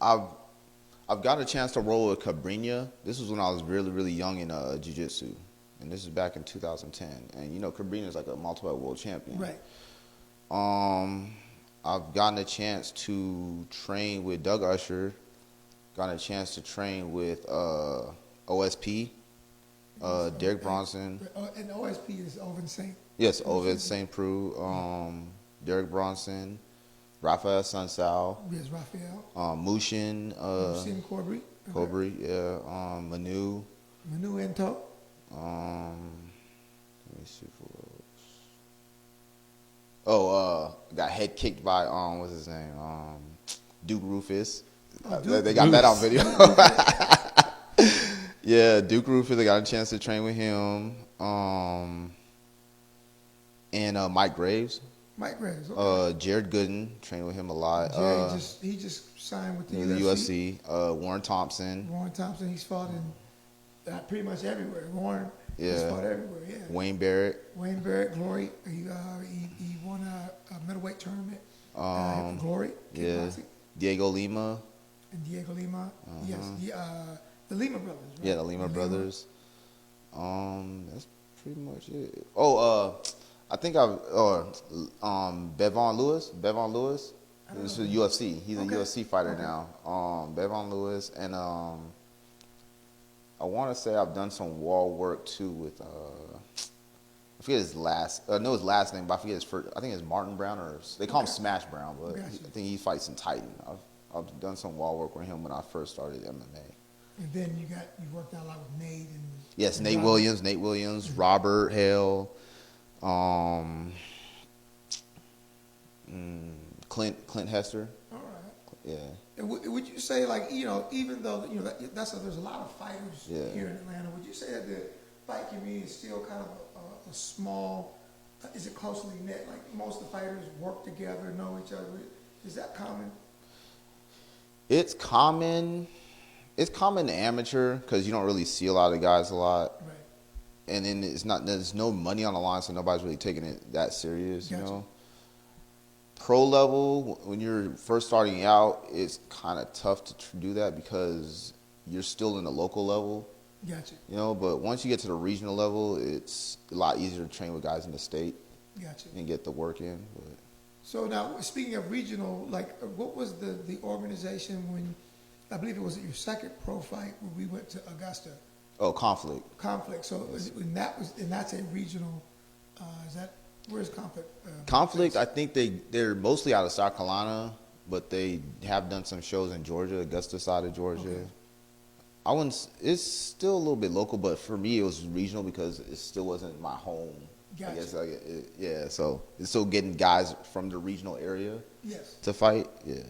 S3: I've got a chance to roll with Cabrinha. This was when I was really, really young in jiu-jitsu. And this is back in 2010. And, you know, Cabrinha is like a multiple world champion.
S1: Right.
S3: I've gotten a chance to train with Doug Usher. Gotten a chance to train with OSP, Derek Bronson.
S1: And OSP is over in St.
S3: Yes, over at St. Preux. Derek Bronson, Rafael Sunsao.
S1: Yes, Raphael.
S3: Mushin.
S1: Sim Corbry.
S3: Corbry, yeah. Manu.
S1: Manu Ento.
S3: Let me see who else. Got head kicked by what's his name? Duke Rufus. They got that on video. Yeah, Duke Rufus. I got a chance to train with him. And Mike Graves.
S1: Mike Graves. Okay.
S3: Jared Gooden, trained with him a lot.
S1: Jared he just signed with the UFC.
S3: Warren Thompson.
S1: Warren Thompson. He's fought in pretty much everywhere. Warren. He's fought everywhere. Yeah.
S3: Wayne Barrett.
S1: Glory. He won a middleweight tournament. Glory.
S3: Yeah. Diego Lima.
S1: And Diego Lima. Yes. The Lima brothers. Right?
S3: Yeah, the Lima brothers. That's pretty much it. I think Bevon Lewis. This is UFC. He's a UFC fighter now. Bevon Lewis, and I want to say I've done some wall work too with I forget his last name, but I forget his first. I think it's Martin Brown, or they call him Smash Brown, but I think he fights in Titan. I've done some wall work with him when I first started MMA.
S1: And then you worked out a lot with Nate and
S3: yes, Nate Williams, Robert Hale. Clint Hester.
S1: All right.
S3: Yeah.
S1: And would you say, like, you know, even though there's a lot of fighters here in Atlanta, would you say that the fight community is still kind of a small? Is it closely knit? Like, most of the fighters work together, know each other. Is that common?
S3: It's common. It's common to amateur because you don't really see a lot of guys a lot.
S1: Right.
S3: And then there's no money on the line, so nobody's really taking it that serious,
S1: Gotcha.
S3: you know. Pro level, when you're first starting out, it's kind of tough to do that because you're still in the local level.
S1: Gotcha.
S3: You know, but once you get to the regional level, it's a lot easier to train with guys in the state.
S1: Gotcha.
S3: And get the work in. But.
S1: So now, speaking of regional, like, what was the organization when I believe it was your second pro fight when we went to Augusta.
S3: Oh, Conflict.
S1: So and that's a regional. Is that where's Conflict?
S3: Conflict. I think they're mostly out of South Carolina, but they have done some shows in Georgia, Augusta side of Georgia.
S1: Okay.
S3: I wouldn't. It's still a little bit local, but for me, it was regional because it still wasn't my home.
S1: Gotcha.
S3: I guess. Yeah. So it's still getting guys from the regional area
S1: Yes.
S3: to fight. Yeah.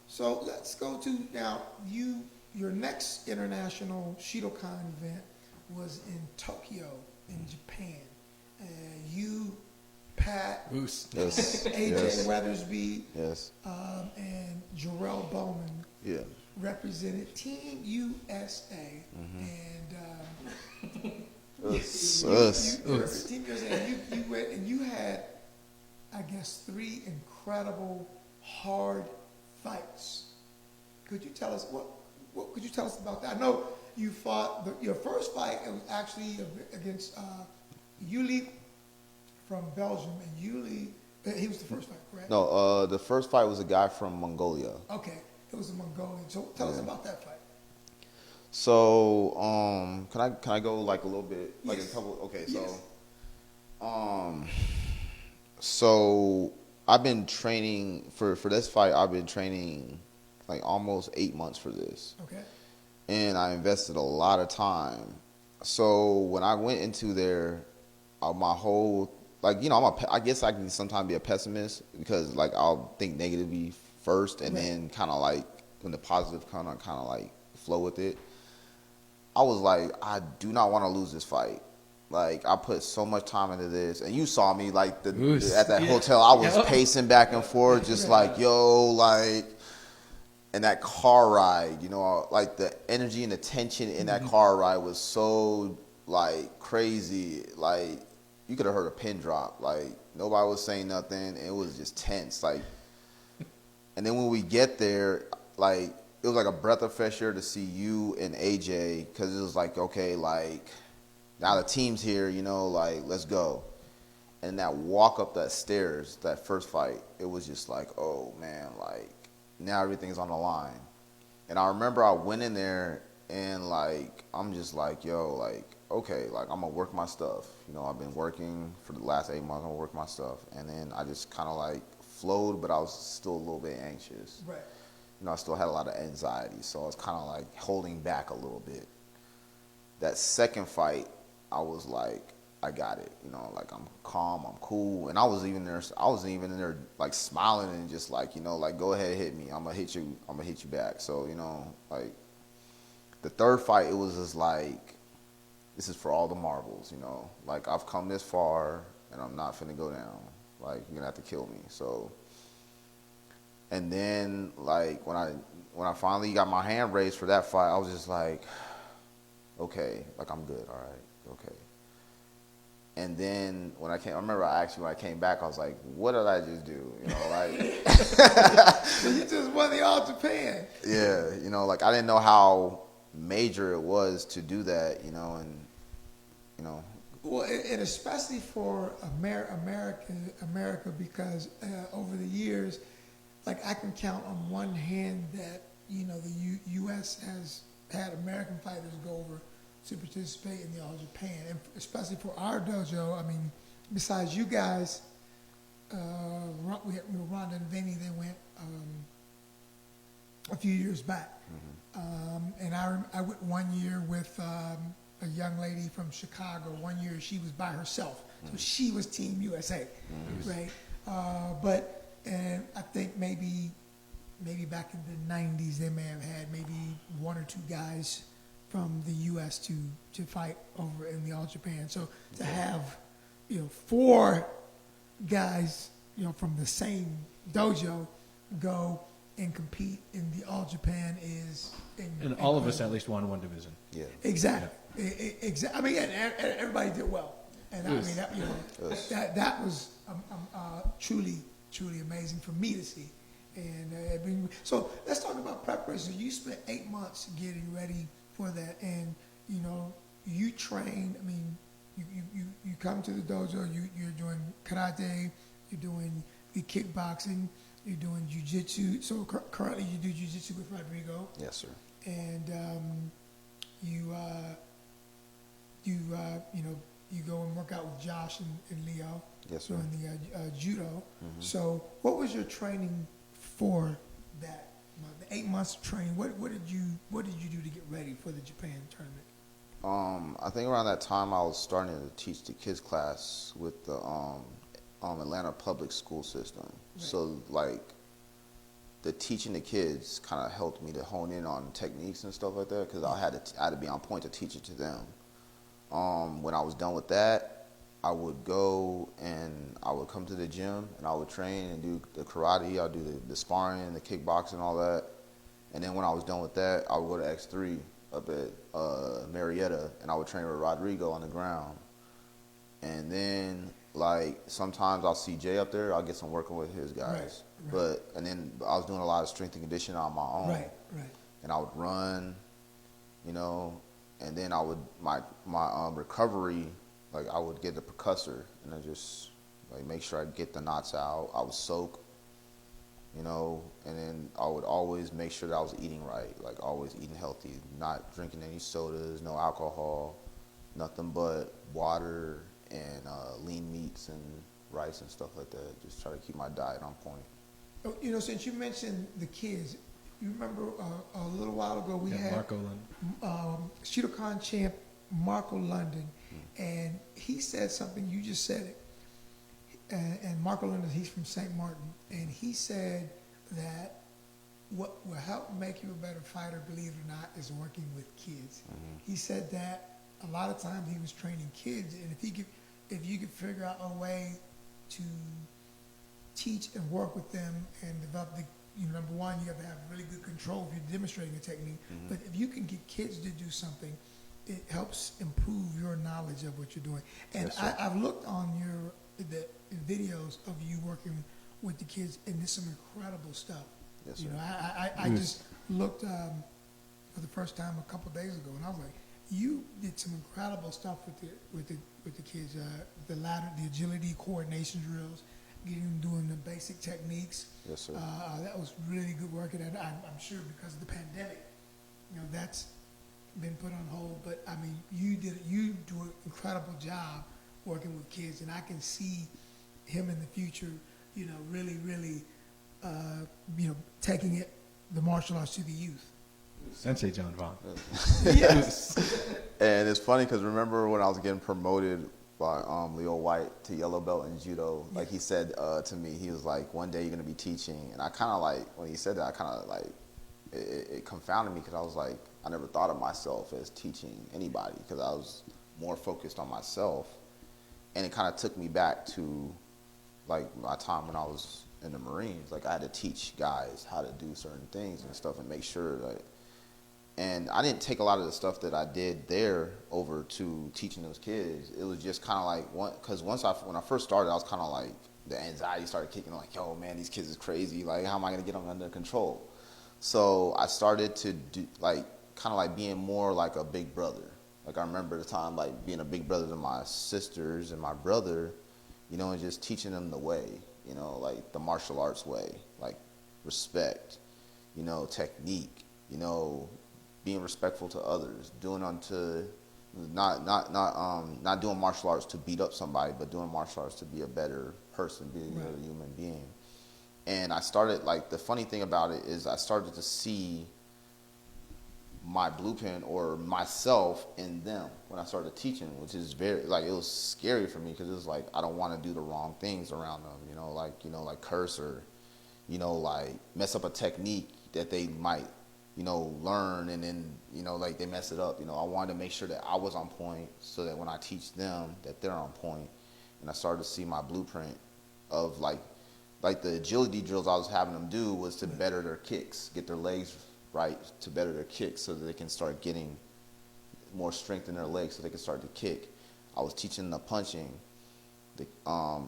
S1: So let's go to now. Your next international Shidokan event was in Tokyo, in Japan. You, Pat,
S2: Moose.
S3: Yes.
S1: AJ
S3: Yes.
S1: Weathersby,
S3: Yes.
S1: and Jarrell Bowman
S3: Yeah.
S1: represented Team USA, and
S3: Us.
S1: you represented Team USA. And you went and you had, I guess, 3 incredible hard fights. Could you tell us what could you tell us about that? I know you fought your first fight. It was actually against Yuli from Belgium, and Yuli he was the first fight, correct?
S3: No, the first fight was a guy from Mongolia.
S1: Okay, it was a Mongolian. So tell us about that fight.
S3: So, can I go like a little bit, like
S1: Yes.
S3: a couple? Okay,
S1: Yes.
S3: so I've been training for this fight. I've been training like almost 8 months for this,
S1: Okay.
S3: and I invested a lot of time. So when I went into there, my whole I guess I can sometimes be a pessimist because like I'll think negatively first, and
S1: Right.
S3: then kind of like when the positive kind of like flow with it. I was like, I do not want to lose this fight. Like I put so much time into this, and you saw me like at that hotel. I was pacing back and forth, just like like, and that car ride, like the energy and the tension in that car ride was so like crazy. Like you could have heard a pin drop. Like nobody was saying nothing. It was just tense. Like, and then when we get there, like. It was like a breath of fresh air to see you and AJ because it was like, okay, like, now the team's here, like, let's go. And that walk up that stairs, that first fight, it was just like, oh, man, like, now everything's on the line. And I remember I went in there and, like, I'm just like, yo, like, okay, like, I'm going to work my stuff. I've been working for the last 8 months. I'm going to work my stuff. And then I just kind of, like, flowed, but I was still a little bit anxious.
S1: Right.
S3: I still had a lot of anxiety, so I was kind of like holding back a little bit. That second fight, I was like, I got it. Like I'm calm, I'm cool, and I wasn't even in there like smiling and just like, like go ahead, hit me. I'm gonna hit you back. So like the third fight, it was just like, this is for all the marbles. Like I've come this far, and I'm not finna go down. Like you're gonna have to kill me. So. And then, like, when I finally got my hand raised for that fight, I was just like, okay, like, I'm good, all right, okay. And then, I remember I asked you when I came back, I was like, what did I just do? Like.
S1: So you just won the All Japan.
S3: Yeah, like, I didn't know how major it was to do that, and.
S1: Well, and especially for America, because over the years, like I can count on one hand that the U.S. has had American fighters go over to participate in the All Japan, and especially for our dojo. I mean, besides you guys, we had Ronda and Vinny. They went a few years back, and I went 1 year with a young lady from Chicago. 1 year she was by herself, so she was Team USA, right? And I think maybe back in the 90s they may have had maybe 1 or 2 guys from the U.S. to fight over in the All Japan. So to have 4 guys from the same dojo go and compete in the All Japan is
S2: And all of us at least won one division.
S3: Yeah.
S1: Exactly. Exactly. I mean, and everybody did well, and I mean that was truly amazing for me to see. And so let's talk about preparation. You spent 8 months getting ready for that, and you train. I mean, you come to the dojo. You're doing karate. You're doing the kickboxing. You're doing jiu-jitsu. So currently you do jiu-jitsu with Rodrigo.
S3: Yes, sir.
S1: And you go and work out with Josh and Leo.
S3: Yes, sir.
S1: Doing the judo.
S3: Mm-hmm.
S1: So what was your training for that? The 8 months of training. What did you do to get ready for the Japan tournament?
S3: I think around that time I was starting to teach the kids class with the Atlanta public school system.
S1: Right.
S3: So like the teaching the kids kind of helped me to hone in on techniques and stuff like that because I had to be on point to teach it to them. When I was done with that, I would go and I would come to the gym and I would train and do the karate. I'd do the sparring, the kickboxing, all that. And then when I was done with that, I would go to X3 up at Marietta and I would train with Rodrigo on the ground. And then like sometimes I'll see Jay up there. I'll get some working with his guys.
S1: Right.
S3: And then I was doing a lot of strength and conditioning on my own.
S1: Right.
S3: And I would run, and then I would my recovery. Like I would get the percussor and I just like make sure I get the knots out. I would soak, and then I would always make sure that I was eating right, like always eating healthy, not drinking any sodas, no alcohol, nothing but water and lean meats and rice and stuff like that. Just try to keep my diet on point.
S1: Since you mentioned the kids, you remember a little while ago we had
S2: Marco London.
S1: Shidokan champ Marco London. And he said something, you just said it. And Marco London, he's from St. Martin. And he said that what will help make you a better fighter, believe it or not, is working with kids. Mm-hmm. He said that a lot of times he was training kids. And if you could figure out a way to teach and work with them and develop number one, you have to have really good control if you're demonstrating a technique. Mm-hmm. But if you can get kids to do something, it helps improve your knowledge of what you're doing. And yes, I've looked on the videos of you working with the kids, and there's some incredible stuff.
S3: Yes, sir.
S1: I just looked for the first time a couple of days ago, and I was like, you did some incredible stuff with the kids. The ladder, the agility, coordination drills, getting them doing the basic techniques.
S3: Yes, sir.
S1: That was really good work, and I'm sure because of the pandemic, that's been put on hold, but I mean, you do an incredible job working with kids, and I can see him in the future, really, taking the martial arts to the youth.
S2: Sensei John Vaughn.
S1: Yes.
S3: And it's funny because remember when I was getting promoted by Leo White to yellow belt in judo, like he said to me, he was like, one day you're going to be teaching, and I kind of like, when he said that, I kind of like, it confounded me because I was like, I never thought of myself as teaching anybody because I was more focused on myself. And it kind of took me back to like my time when I was in the Marines. Like I had to teach guys how to do certain things and stuff and make sure that, and I didn't take a lot of the stuff that I did there over to teaching those kids. It was just kind of like, because when I first started, I was kind of like, the anxiety started kicking, like, yo, man, these kids is crazy. Like, how am I going to get them under control? So I started to do, like, kind of like being more like a big brother. Like I remember the time like being a big brother to my sisters and my brother, and just teaching them the way, like the martial arts way, like respect, technique, being respectful to others, doing unto not doing martial arts to beat up somebody, but doing martial arts to be a better person, be a better human being. And I started, like, the funny thing about it is I started to see my blueprint or myself in them when I started teaching, which is very, like, it was scary for me because it was like, I don't want to do the wrong things around them, like curse or, like mess up a technique that they might, learn and then, like they mess it up. I wanted to make sure that I was on point so that when I teach them that they're on point. And I started to see my blueprint of like the agility drills I was having them do was to better their kicks, get their legs right to better their kicks so that they can start getting more strength in their legs so they can start to kick. I was teaching the punching,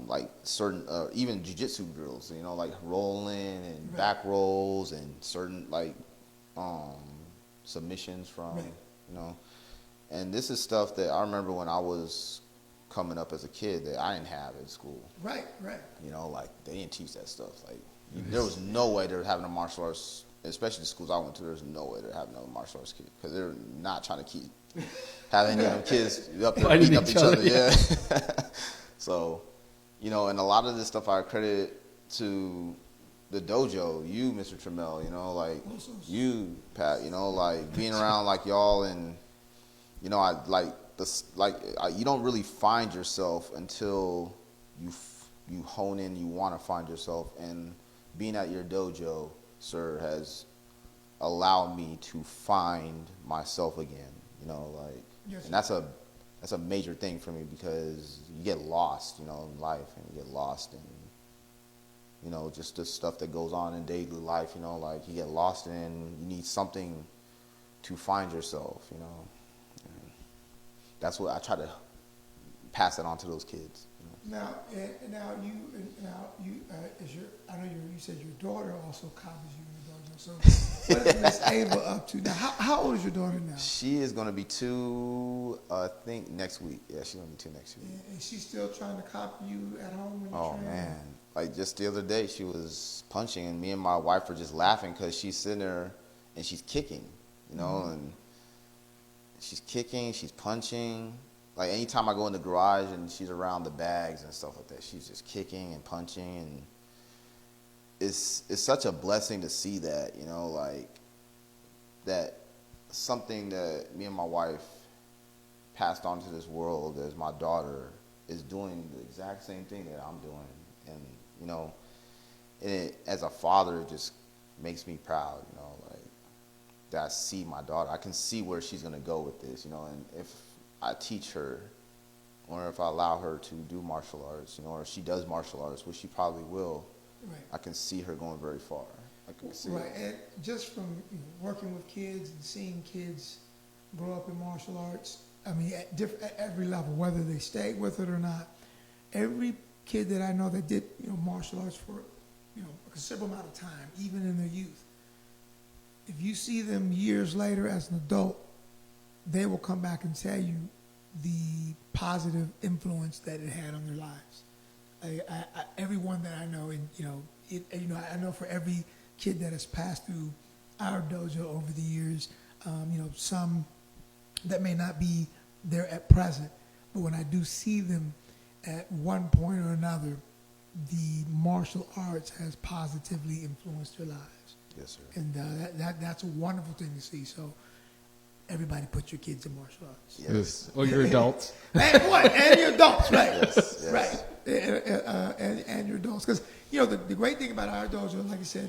S3: like certain, even jiu-jitsu drills, like rolling and back rolls and certain like submissions from, and this is stuff that I remember when I was coming up as a kid that I didn't have at school.
S1: Right.
S3: Like they didn't teach that stuff. Like There was no way they were having a martial arts, especially the schools I went to. There was no way they were having a martial arts kid because they're not trying to keep having any of them kids up there beating up each other. Yeah. So, you know, and a lot of this stuff I credit to the dojo, you, Mr. Trammell, you know, like you, Pat, you know, like being around like y'all, and you know, you don't really find yourself until you hone in. You want to find yourself, and being at your dojo, sir, has allowed me to find myself again. You know, like, yes, and that's a major thing for me because you get lost, you know, in life, and you get lost in, you know, just the stuff that goes on in daily life, you know, like you get lost in, you need something to find yourself, you know. And that's what I try to pass it on to those kids. You know?
S1: Now you I know you said your daughter also copies you in the dojo. So what is Miss Ava up to now? How old is your daughter now?
S3: She is going to be 2, I think next week. Yeah, she's going to be 2 next week.
S1: And she's still trying to copy you at home when
S3: Oh
S1: you're
S3: man. Like just the other day, she was punching, and me and my wife were just laughing because she's sitting there and she's kicking, you know, and she's kicking, she's punching. Like anytime I go in the garage and she's around the bags and stuff like that, she's just kicking and punching, and it's such a blessing to see that, you know, like that something that me and my wife passed on to this world as my daughter is doing the exact same thing that I'm doing. And, you know, as a father, it just makes me proud, you know, like that I see my daughter. I can see where she's going to go with this, you know, and if I teach her or if I allow her to do martial arts, you know, or if she does martial arts, which she probably will, right, I can see her going very far. I can see
S1: right,
S3: it.
S1: and just from working with kids and seeing kids grow up in martial arts, I mean, at every level, whether they stay with it or not, every kid that I know that did, you know, martial arts for, you know, a considerable amount of time, even in their youth, if you see them years later as an adult, they will come back and tell you the positive influence that it had on their lives. Everyone that I know, and I know for every kid that has passed through our dojo over the years, you know, some that may not be there at present, but when I do see them at one point or another, the martial arts has positively influenced their lives.
S3: Yes, sir.
S1: And that's a wonderful thing to see. So everybody put your kids in martial arts.
S2: Yes. Or your adults.
S1: And your adults, right.
S3: Yes.
S1: Right. And your adults. Because, you know, the great thing about our dojo, like I said,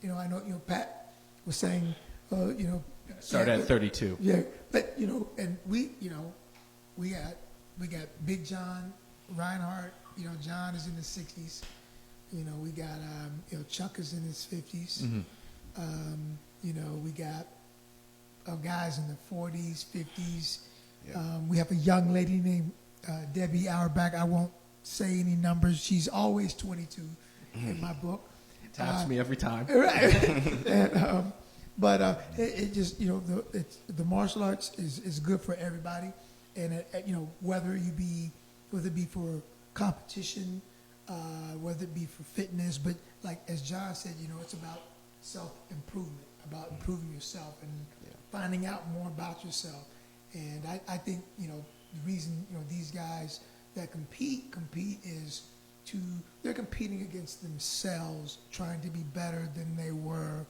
S1: you know, I know, you know, Pat was saying, you know.
S2: Start at 32.
S1: Yeah. But, you know, and we got Big John Reinhardt. You know, John is in his 60s. You know, we got, you know, Chuck is in his 50s. Mm-hmm. You know, we got guys in the 40s, 50s. Yeah. We have a young lady named Debbie Auerbach. I won't say any numbers. She's always 22 in my book.
S2: Taps me every time.
S1: Right. And, but it just, you know, the martial arts is good for everybody. And, you know, whether it be for competition, whether it be for fitness, but like as John said, you know, it's about self-improvement, about improving yourself and finding out more about yourself. And I think, you know, the reason, you know, these guys that compete is they're competing against themselves, trying to be better than they were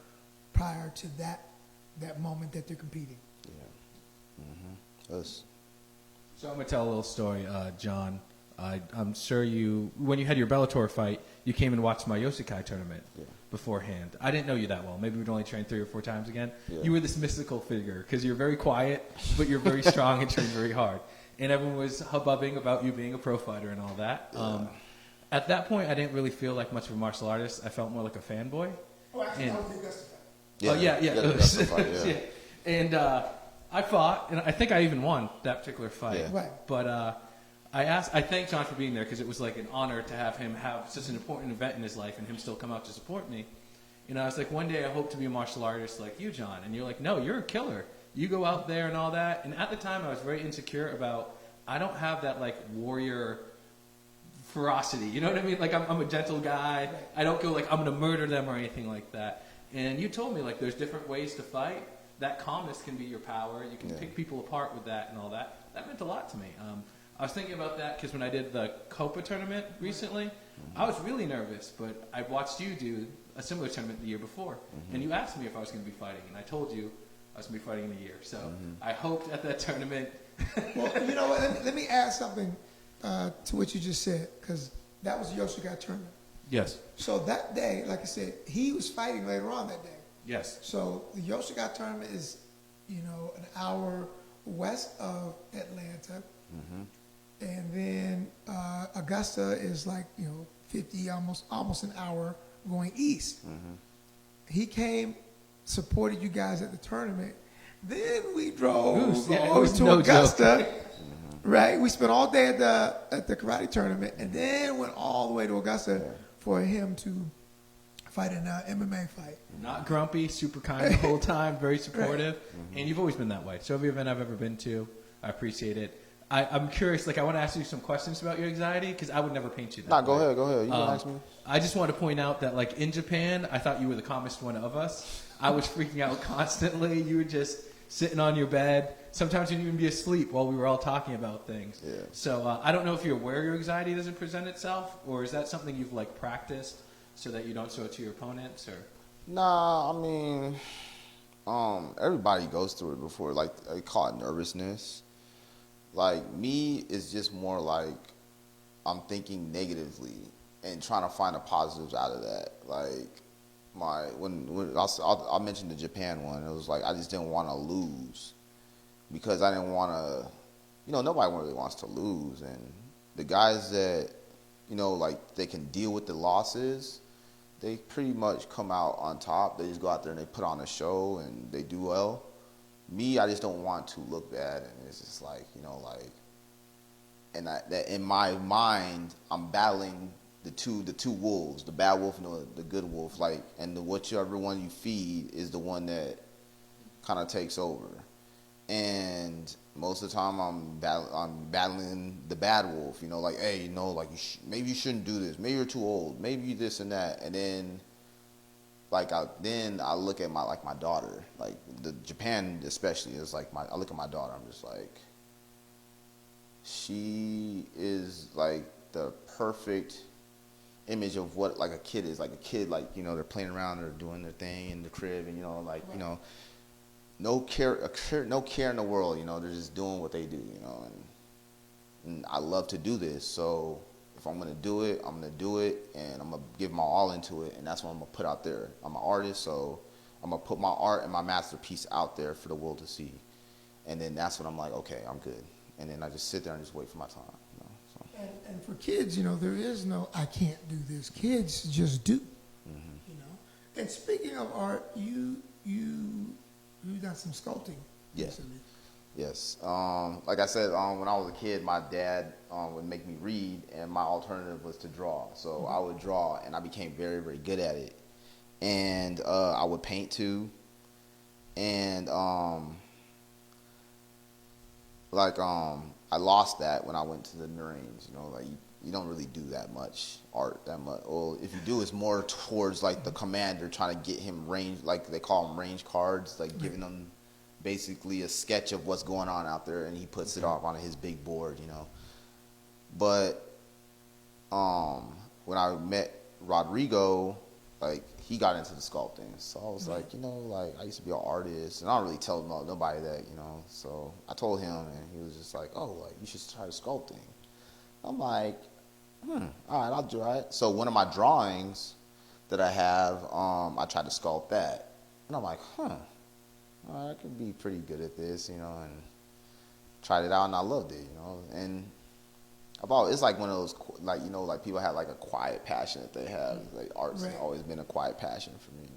S1: prior to that moment that they're competing.
S3: Yeah. Mm-hmm.
S2: So I'm going to tell a little story, John. I'm sure when you had your Bellator fight, you came and watched my Yosekai tournament beforehand. I didn't know you that well. Maybe we'd only trained 3 or 4 times again. Yeah. You were this mystical figure because you're very quiet, but you're very strong and train very hard. And everyone was hubbubbing about you being a pro fighter and all that. Yeah. At that point, I didn't really feel like much of a martial artist. I felt more like a fanboy.
S1: Oh, actually, I was the best fight.
S2: Yeah. Oh, yeah. Fight, yeah. And I fought, and I think I even won that particular fight.
S3: Yeah.
S1: Right.
S2: But I thanked John for being there because it was like an honor to have him have such an important event in his life and him still come out to support me. You know, I was like, one day I hope to be a martial artist like you, John. And you're like, no, you're a killer. You go out there and all that. And at the time, I was very insecure about, I don't have that like warrior ferocity. You know what I mean? Like I'm a gentle guy.
S1: Right.
S2: I don't go like I'm gonna murder them or anything like that. And you told me like there's different ways to fight. That calmness can be your power. You can pick people apart with that and all that. That meant a lot to me. I was thinking about that because when I did the Copa tournament recently, I was really nervous. But I watched you do a similar tournament the year before, and you asked me if I was going to be fighting, and I told you I was going to be fighting in a year. So I hoped at that tournament.
S1: Well, you know what? Let me add something to what you just said, because that was the Yoshiga tournament.
S2: Yes.
S1: So that day, like I said, he was fighting later on that day.
S2: Yes.
S1: So the Yoshiga tournament is, an hour west of Atlanta, and then Augusta is like 50, almost an hour going east. He came, supported you guys at the tournament. Then we drove over to Augusta. Right, we spent all day at the karate tournament, and then went all the way to Augusta for him to fight an MMA fight.
S2: Not grumpy, super kind the whole time, very supportive, and you've always been that way. So every event I've ever been to, I appreciate it. I'm curious, I want to ask you some questions about your anxiety, because I would never paint you that way.
S3: Go ahead. You can ask me.
S2: I just want to point out that, in Japan, I thought you were the calmest one of us. I was freaking out constantly. You were just sitting on your bed. Sometimes you'd even be asleep while we were all talking about things.
S3: Yeah.
S2: So I don't know if you're aware your anxiety doesn't present itself, or is that something you've practiced so that you don't show it to your opponents? Or
S3: Nah, I mean, everybody goes through it before. They call it nervousness. Me is just more I'm thinking negatively and trying to find the positives out of that. When I'll mention the Japan one, it was I just didn't want to lose, because I didn't want to, nobody really wants to lose. And the guys that, they can deal with the losses, they pretty much come out on top. They just go out there and they put on a show and they do well. Me, I just don't want to look bad, and it's just and that in my mind, I'm battling the two wolves, the bad wolf and the good wolf, and whichever one you feed is the one that kind of takes over. And most of the time, I'm battling the bad wolf. Hey, maybe you shouldn't do this. Maybe you're too old. Maybe you this and that. And then, I look at my daughter. The Japan especially is I look at my daughter. I'm just she is the perfect image of what a kid is. A kid, they're playing around, they're doing their thing in the crib, and no care in the world. They're just doing what they do. And I love to do this. So if I'm gonna do it, I'm gonna do it, and I'm gonna give my all into it, and that's what I'm gonna put out there. I'm an artist, so I'm gonna put my art and my masterpiece out there for the world to see. And then that's when I'm okay, I'm good. And then I just sit there and just wait for my time. So.
S1: And for kids, there is no I can't do this. Kids just do. And speaking of art, you done some sculpting recently.
S3: Yes. Like I said, when I was a kid, my dad would make me read, and my alternative was to draw. So I would draw, and I became very, very good at it. And I would paint too. And I lost that when I went to the Marines. You don't really do that much art that much. Well, if you do, it's more towards the commander, trying to get him range, they call them range cards, giving them basically a sketch of what's going on out there, and he puts it off on his big board, But when I met Rodrigo, he got into the sculpting, so I was I used to be an artist, and I don't really tell nobody that, So I told him, and he was just you should try the sculpting. I'm all right, I'll try it. So one of my drawings that I have, I tried to sculpt that, and I'm I could be pretty good at this, and tried it out, and I loved it, and it's one of those, people have a quiet passion that they have. Art's always been a quiet passion for me,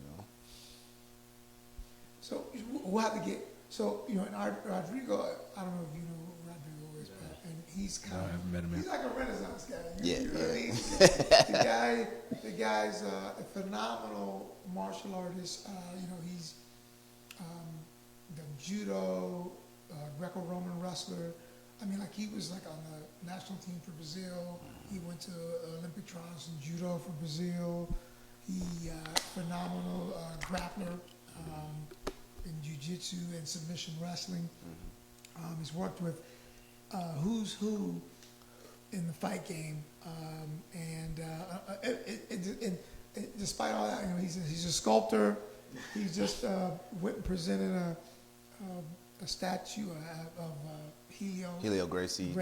S1: So we'll have to get, and Rodrigo, I don't know if you know who Rodrigo is, and he's kind of, he's like a Renaissance guy. You know what I mean? The guy's a phenomenal martial artist. He's done judo, Greco-Roman wrestler. I mean, like he was like on the national team for Brazil. He went to Olympic trials in judo for Brazil. He phenomenal grappler in jiu-jitsu and submission wrestling. He's worked with who's who in the fight game, and despite all that, you know, he's a sculptor. He just went and presented a statue of
S3: Helio Gracie.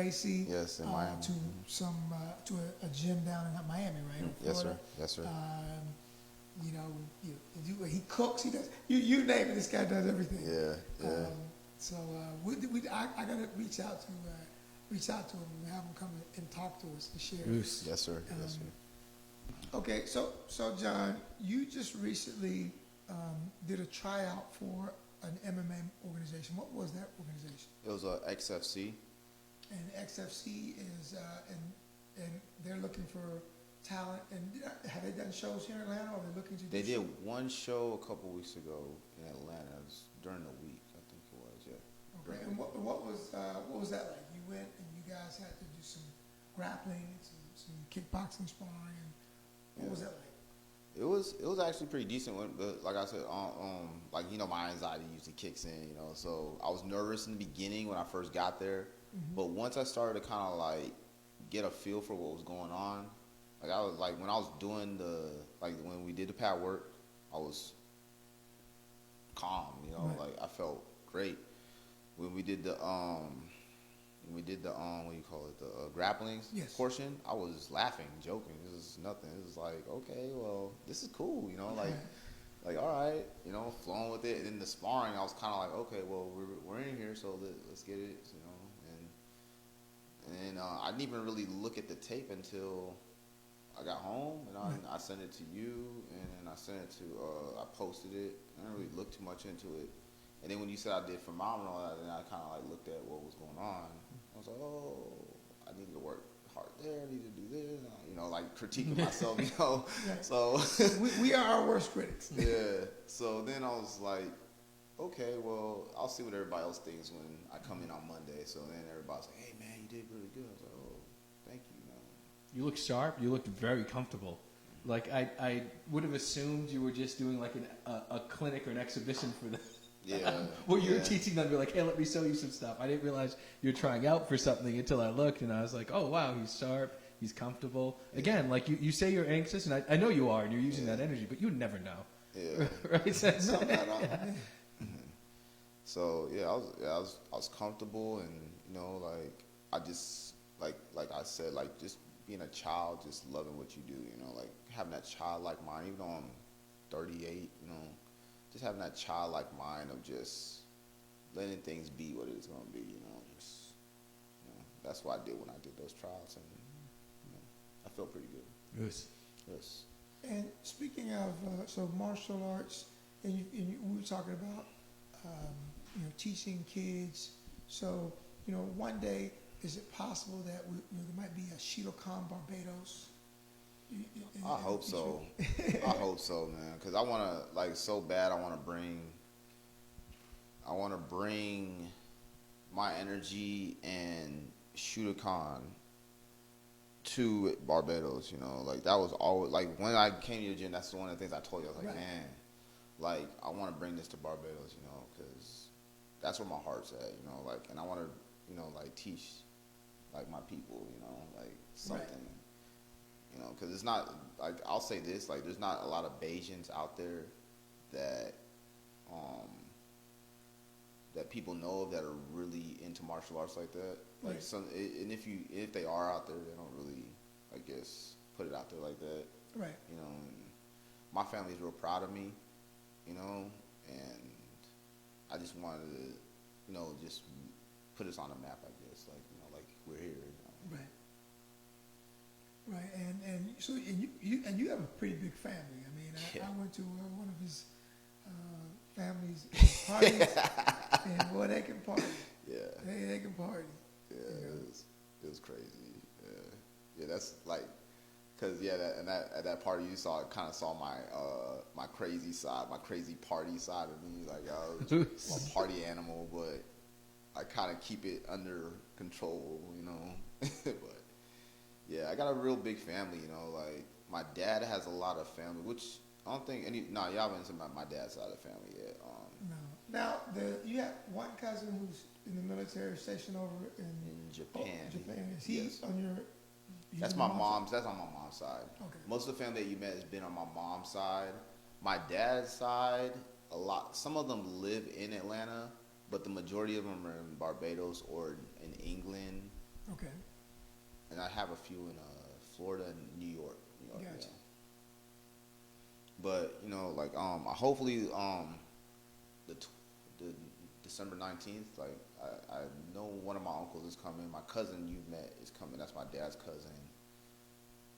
S3: Yes, in Miami.
S1: To a gym down in Miami, right? In
S3: Yes, sir.
S1: Florida.
S3: Yes, sir.
S1: You know, he cooks. He does. You name it. This guy does everything.
S3: Yeah.
S1: So I gotta reach out to him and have him come and talk to us and share.
S3: Yes, sir. Yes, sir.
S1: Okay, so John, you just recently did a tryout for an MMA organization. What was that organization?
S3: It was a XFC.
S1: And XFC is and they're looking for talent. And have they done shows here in Atlanta, or are they looking to?
S3: They did one show a couple weeks ago in Atlanta. It was during the week, I think it was. Yeah.
S1: Okay. And what was that like? You went and you guys had to do some grappling, some kickboxing sparring, and what was that like?
S3: It was actually pretty decent. Like I said, like, you know, my anxiety usually kicks in, you know. So I was nervous in the beginning when I first got there, but once I started to kind of like get a feel for what was going on, like I was like when I was doing when we did the pad work, I was calm, you know,
S1: Right.
S3: like I felt great. When we did the what do you call it, the grappling
S1: Yes.
S3: portion, I was laughing, joking. This is nothing. It was like, okay, well, this is cool, you know, like all right, you know, flowing with it. And in the sparring, I was kind of like, okay, well, we're in here, so let's get it, you know. And I didn't even really look at the tape until I got home, and I sent it to you, and I sent it to I posted it. I didn't really look too much into it. And then when you said I did phenomenal, then I kind of like looked at what was going on. I was like, oh, I needed to work hard there. I needed to do this. You know, like critiquing myself, you know.
S1: Right.
S3: So
S1: we are our worst critics.
S3: yeah. So then I was like, okay, well, I'll see what everybody else thinks when I come in on Monday. So then everybody's like, hey, man, you did really good. I was like, oh, thank you, man.
S2: You look sharp. You looked very comfortable. Like I would have assumed you were just doing like a clinic or an exhibition for the.
S3: Yeah.
S2: Well, you were teaching them. You're like, hey, let me show you some stuff. I didn't realize you're trying out for something until I looked, and I was like, oh wow, he's sharp. He's comfortable. Again, like you say you're anxious, and I know you are, and you're using that energy, but you would never know.
S3: Yeah.
S2: Right?
S1: No, not at all. Yeah.
S3: So yeah, I was comfortable, and you know, like I just like I said, like just being a child, just loving what you do, you know, like having that childlike mind, even though I'm 38, you know, just having that childlike mind of just letting things be what it's gonna be, you know, just that's what I did when I did those trials, and you know, I felt pretty good. Yes.
S1: And speaking of so martial arts, and we were talking about you know, teaching kids. So you know, one day, is it possible that there might be a Shidokan Barbados?
S3: I hope so. I hope so, man. Because I want to, like, so bad. I want to bring my energy and Shidokan to Barbados. You know, like that was always like when I came to the gym. That's one of the things I told you. I was like,
S1: Right.
S3: man, like I want to bring this to Barbados. You know, because that's where my heart's at. You know, like, and I want to, you know, like teach, like my people. You know, like something.
S1: Right.
S3: You know, because it's not, like, I'll say this, like, there's not a lot of Bajans out there that that people know of that are really into martial arts like that. Like,
S1: Right.
S3: And if they are out there, they don't really, I guess, put it out there like that.
S1: Right.
S3: You know, and my family's real proud of me, you know, and I just wanted to, you know, just put us on the map, I guess, like, you know, like, we're here, you know.
S1: Right. Right, and so you have a pretty big family. I mean, I went to one of his family's parties, and boy, they can party.
S3: Yeah.
S1: They can party.
S3: Yeah, it was crazy. Yeah, that's like, cause at that party you kind of saw my my crazy side, my crazy party side of me. Like I was a party animal, but I kind of keep it under control, you know. But yeah, I got a real big family, you know. Like my dad has a lot of family, which I don't think any. No, y'all haven't seen my dad's side of the family yet.
S1: No. Now, you have one cousin who's in the military stationed over in
S3: Japan.
S1: Japan. Is he
S3: Yes.
S1: on your?
S3: That's my mom's. That's on my mom's side.
S1: Okay.
S3: Most of the family that you met has been on my mom's side. My dad's side, a lot. Some of them live in Atlanta, but the majority of them are in Barbados or in England.
S1: Okay.
S3: And I have a few in Florida and New York.
S1: Gotcha.
S3: Yeah. But you know, like hopefully the December 19th, like I know one of my uncles is coming. My cousin you've met is coming. That's my dad's cousin.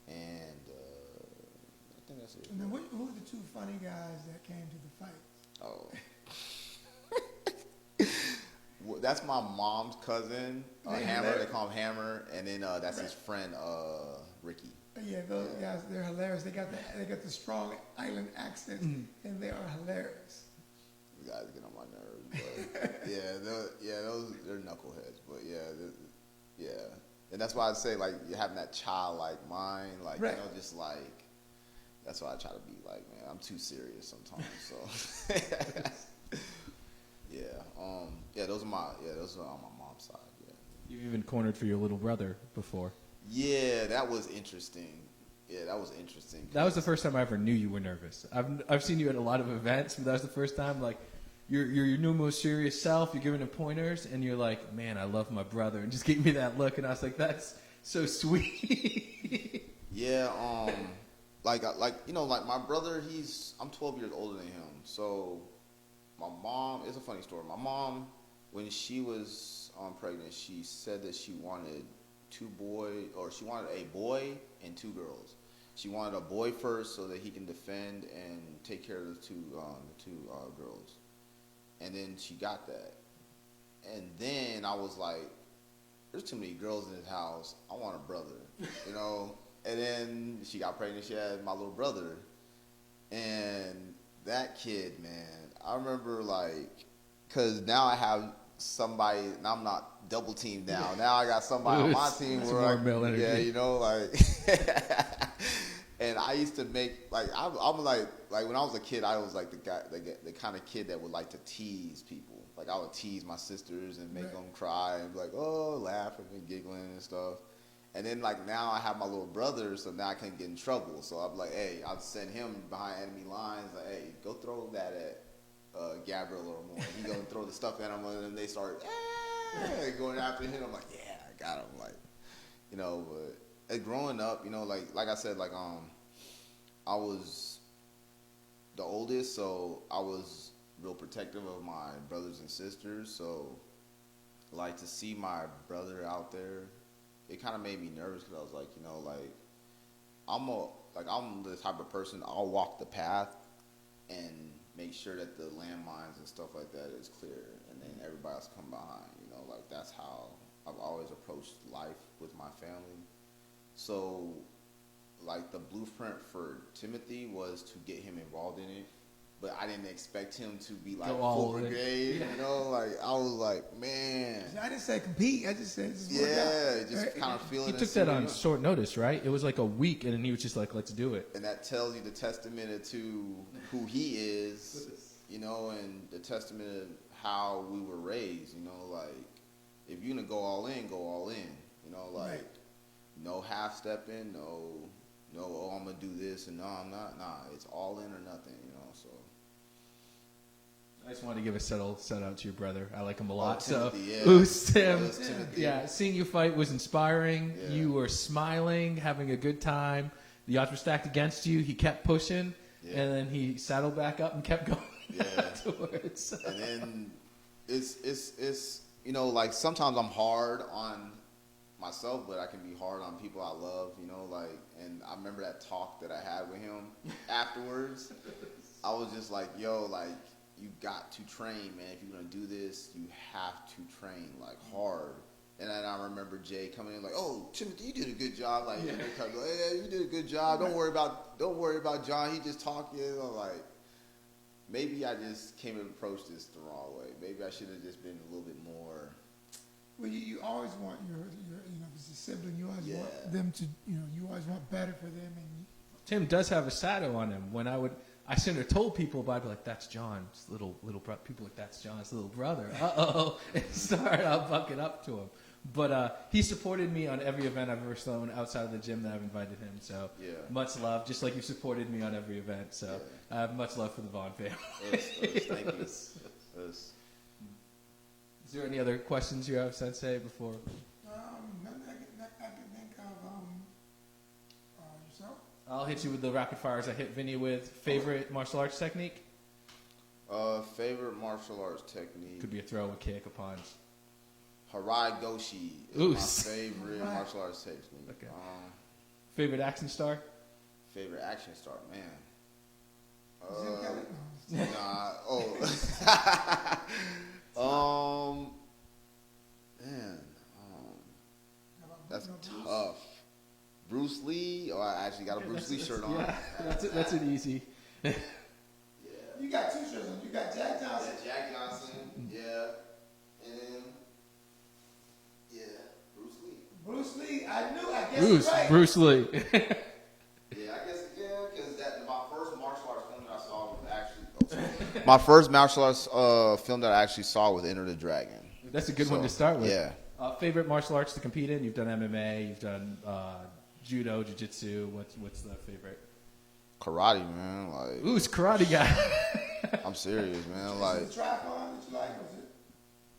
S3: And I think that's it.
S1: And then who are the two funny guys that came to the fight?
S3: Oh. Well, that's my mom's cousin, Hammer. They call him Hammer, and then that's his friend, Ricky.
S1: Yeah, those guys, they're hilarious. They got the strong island accents, and they are hilarious.
S3: You guys get on my nerves, but they're knuckleheads. But yeah, and that's why I say like having that childlike mind, like
S1: right.
S3: you know, just like that's why I try to be like, man, I'm too serious sometimes. So those are on my mom's side. Yeah,
S2: You've even cornered for your little brother before.
S3: yeah, that was interesting. Yeah, that was interesting.
S2: That was the first time I ever knew you were nervous. I've seen you at a lot of events, but that was the first time like you're your new most serious self. You're giving him pointers, and you're like, "Man, I love my brother," and just gave me that look, and I was like, "That's so sweet."
S3: Yeah, like you know, like my brother, I'm 12 years older than him. So my mom, it's a funny story. My mom, when she was pregnant, she said that she wanted she wanted a boy and two girls. She wanted a boy first so that he can defend and take care of the two girls. And then she got that. And then I was like, there's too many girls in this house. I want a brother, you know? And then she got pregnant. She had my little brother. And that kid, man, I remember like, because now I have somebody, now I'm not double teamed now. Now I got somebody on my team
S2: It's
S3: where
S2: more male energy.
S3: yeah, you know, like, and I used to make, like, I'm like when I was a kid, I was like the kind of kid that would like to tease people. Like I would tease my sisters and make them cry and be like, oh, laughing and giggling and stuff. And then like now I have my little brother, so now I can't get in trouble. So I'm like, hey, I'll send him behind enemy lines. Like, hey, go throw that at Gabriel or more. He gonna throw the stuff at him, and then they start going after him. I'm like, yeah, I got him. Like, you know, but growing up, you know, like I said, like I was the oldest, so I was real protective of my brothers and sisters. So like to see my brother out there, it kind of made me nervous because I was like, you know, like I'm the type of person, I'll walk the path and make sure that the landmines and stuff like that is clear, and then everybody else come behind. You know, like that's how I've always approached life with my family. So, like the blueprint for Timothy was to get him involved in it, but I didn't expect him to be like full brigade. You know, like I was like, man.
S1: I didn't say compete. I just said just work out.
S3: Just kind of feeling.
S2: He took that on short notice, right? It was like a week, and then he was just like, "Let's do it."
S3: And that tells you the testament to who he is, you know, and the testament of how we were raised. You know, like if you're gonna go all in, go all in. You know, like no half stepping, no, oh, I'm gonna do this and no, I'm not. Nah, it's all in or nothing. You know, so.
S2: I just wanted to give a shout out to your brother. I like him a lot.
S3: Timothy,
S2: so,
S3: yeah.
S2: Oost him.
S3: Timothy.
S2: Yeah, seeing you fight was inspiring.
S3: Yeah.
S2: You were smiling, having a good time. The odds were stacked against you. He kept pushing, and then he saddled back up and kept going afterwards.
S3: And then it's you know, like sometimes I'm hard on myself, but I can be hard on people I love. You know, like, and I remember that talk that I had with him afterwards. I was just like, yo, like. You got to train, man. If you're gonna do this, you have to train like hard. And then I remember Jay coming in like, "Oh, Timothy, you did a good job." Like, hey, you did a good job. Don't worry about John. He just talked. You know, like maybe I just came and approached this the wrong way. Maybe I should have just been a little bit more
S1: always want your if it's a sibling, you always
S3: Yeah.
S1: want them to, you always want better for them. And
S2: Tim does have a shadow on him. When I shouldn't have told people, but I'd be like, "That's John's little brother." People like, "That's John's little brother." And start bucking up to him. But he supported me on every event I've ever thrown outside of the gym that I've invited him. So much love, just like you supported me on every event. So I have much love for the Vaughn family.
S3: Thank you.
S2: Is there any other questions you have, Sensei, before?
S1: nothing I can think of. Yourself?
S2: I'll hit you with the rapid fires I hit Vinny with. Favorite martial arts technique?
S3: Favorite martial arts technique?
S2: Could be a throw, a kick, a punch.
S3: Harai Goshi is
S2: Ooh.
S3: my favorite martial arts technique.
S2: Okay. Favorite action star?
S3: Favorite action star, man.
S1: Jim Kelly?
S3: Man,
S1: How about
S3: that's
S1: Bruce?
S3: tough. Bruce Lee. Oh, I actually got a Bruce Lee shirt on.
S2: Yeah, that's an easy.
S3: Yeah.
S1: You got two shirts on. You got Jack Johnson.
S3: Yeah, Jack Johnson. Yeah. And Bruce Lee.
S1: Bruce Lee. I guess
S2: Bruce,
S1: right.
S2: Bruce Lee.
S3: Yeah, I guess because my first martial arts film that I saw was actually my first martial arts film that I actually saw was Enter the Dragon.
S2: That's a good one to start with.
S3: Yeah.
S2: Favorite martial arts to compete in? You've done MMA, you've done judo, jiu-jitsu. What's the favorite?
S3: Karate, man. Like,
S2: Ooh, it's karate guy.
S3: I'm serious, man.
S1: Is
S3: Like
S1: it the triathlon that you like? Or is it?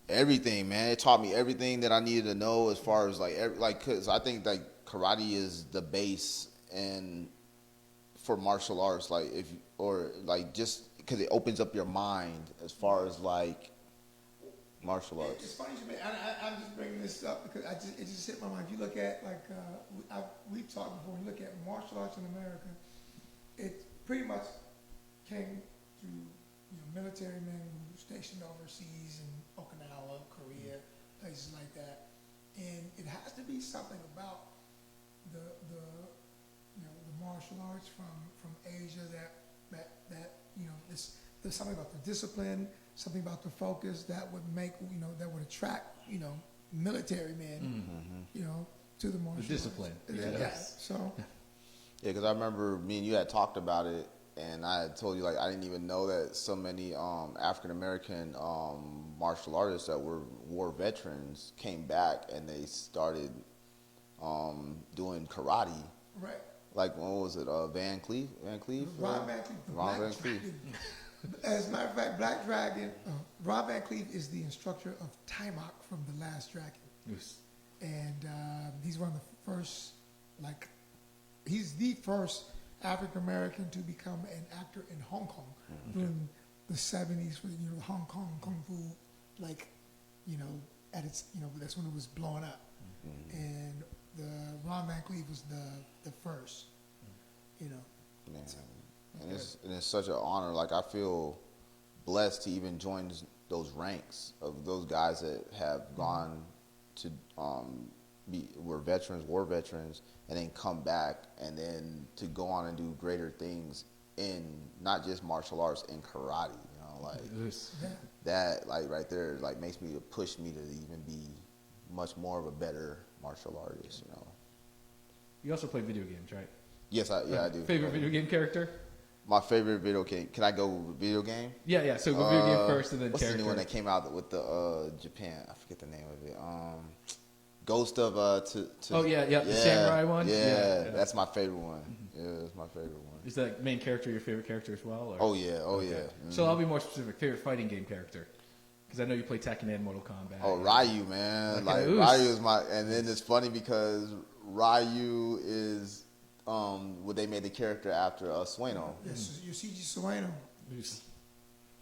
S3: everything, man. It taught me everything that I needed to know as far as cause I think like karate is the base and for martial arts, just because it opens up your mind as far as like martial arts.
S1: It's funny to me. I'm just bringing this up because it just hit my mind. If you look at we've talked before. When you look at martial arts in America, it pretty much came through military men who were stationed overseas in Okinawa, Korea, places like that, and it has to be something about the martial arts from Asia that there's something about the discipline, something about the focus that would make that would attract military men to the martial
S2: The discipline.
S1: arts.
S2: Yes.
S1: So
S3: Yeah, because I remember me and you had talked about it, and I had told you like I didn't even know that so many African American martial artists that were war veterans came back and they started doing karate.
S1: right.
S3: Like what was it? Van Cleef?
S1: Ron Van Cleef.
S3: Ron Van Cleef.
S1: As a matter of fact, Black Dragon, Ron Van Cleef is the instructor of Timok from The Last Dragon.
S2: Yes.
S1: And he's one of the first, he's the first African American to become an actor in Hong Kong during the 70s for the Hong Kong Kung Fu, at its, that's when it was blowing up. And the Ron Van Cleef was the first,
S3: Man. And it's such an honor. Like I feel blessed to even join those ranks of those guys that have gone to were war veterans, and then come back and then to go on and do greater things in not just martial arts, in karate. That right there makes me push me to even be much more of a better martial artist.
S2: You also play video games, right?
S3: Yes, I do.
S2: Favorite video game character?
S3: My favorite video game. Can I go with video game?
S2: Yeah. So go video game first, and then
S3: what's
S2: character.
S3: the new one that came out with the Japan? I forget the name of it. Ghost of the
S2: samurai one.
S3: Yeah, that's my favorite one. Yeah, that's my favorite one.
S2: Is that main character your favorite character as well? Or?
S3: Oh yeah. Mm-hmm.
S2: So I'll be more specific. Favorite fighting game character? Because I know you play Tekken and Mortal Kombat.
S3: Oh, Ryu, man. Ryu is my. And then it's funny because Ryu is what they made the character after Sueno.
S1: Yes, Yoshiji Sueno.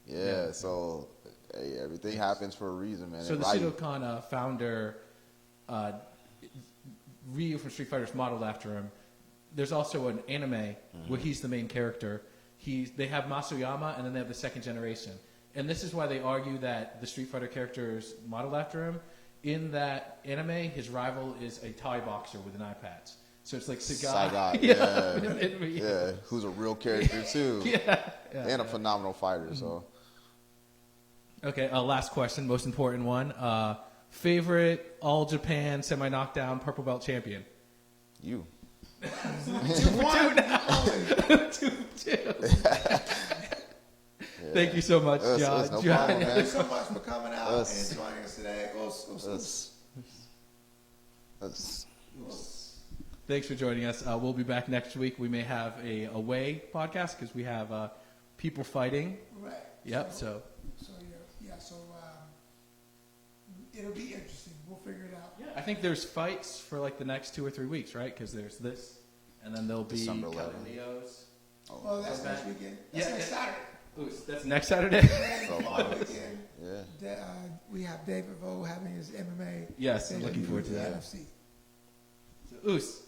S3: Yeah. So hey, everything happens for a reason, man.
S2: So
S3: and
S2: the
S3: Ryu,
S2: Shidokan founder, Ryu from Street Fighter is modeled after him. There's also an anime where he's the main character. They have Masuyama, and then they have the second generation. And this is why they argue that the Street Fighter character is modeled after him. In that anime, his rival is a Thai boxer with an eye patch. So it's like Sagat.
S3: Yeah, who's a real character too. And a phenomenal fighter. So
S2: okay, last question, most important one. favorite All Japan semi knockdown purple belt champion?
S3: You.
S1: 2-1.
S2: 2-2. Thank you so much, John.
S3: No
S2: John.
S3: problem, man.
S1: Thank you so much for coming out and joining us today.
S2: Thanks for joining us. We'll be back next week. We may have a away podcast because we have people fighting.
S1: Right.
S2: Yep.
S1: So it'll be interesting. We'll figure it out.
S2: Yeah, I think there's fights for like the next 2 or 3 weeks, right? Because there's this, and then there'll be
S3: December 11th.
S2: Leo's.
S1: Oh, that's next weekend. That's next Saturday.
S2: Ooh, that's next Saturday.
S1: Weekend.
S3: Yeah.
S1: We have David Vo having his MMA.
S2: Yes, I'm looking forward to that.
S1: NFC.
S2: Oos.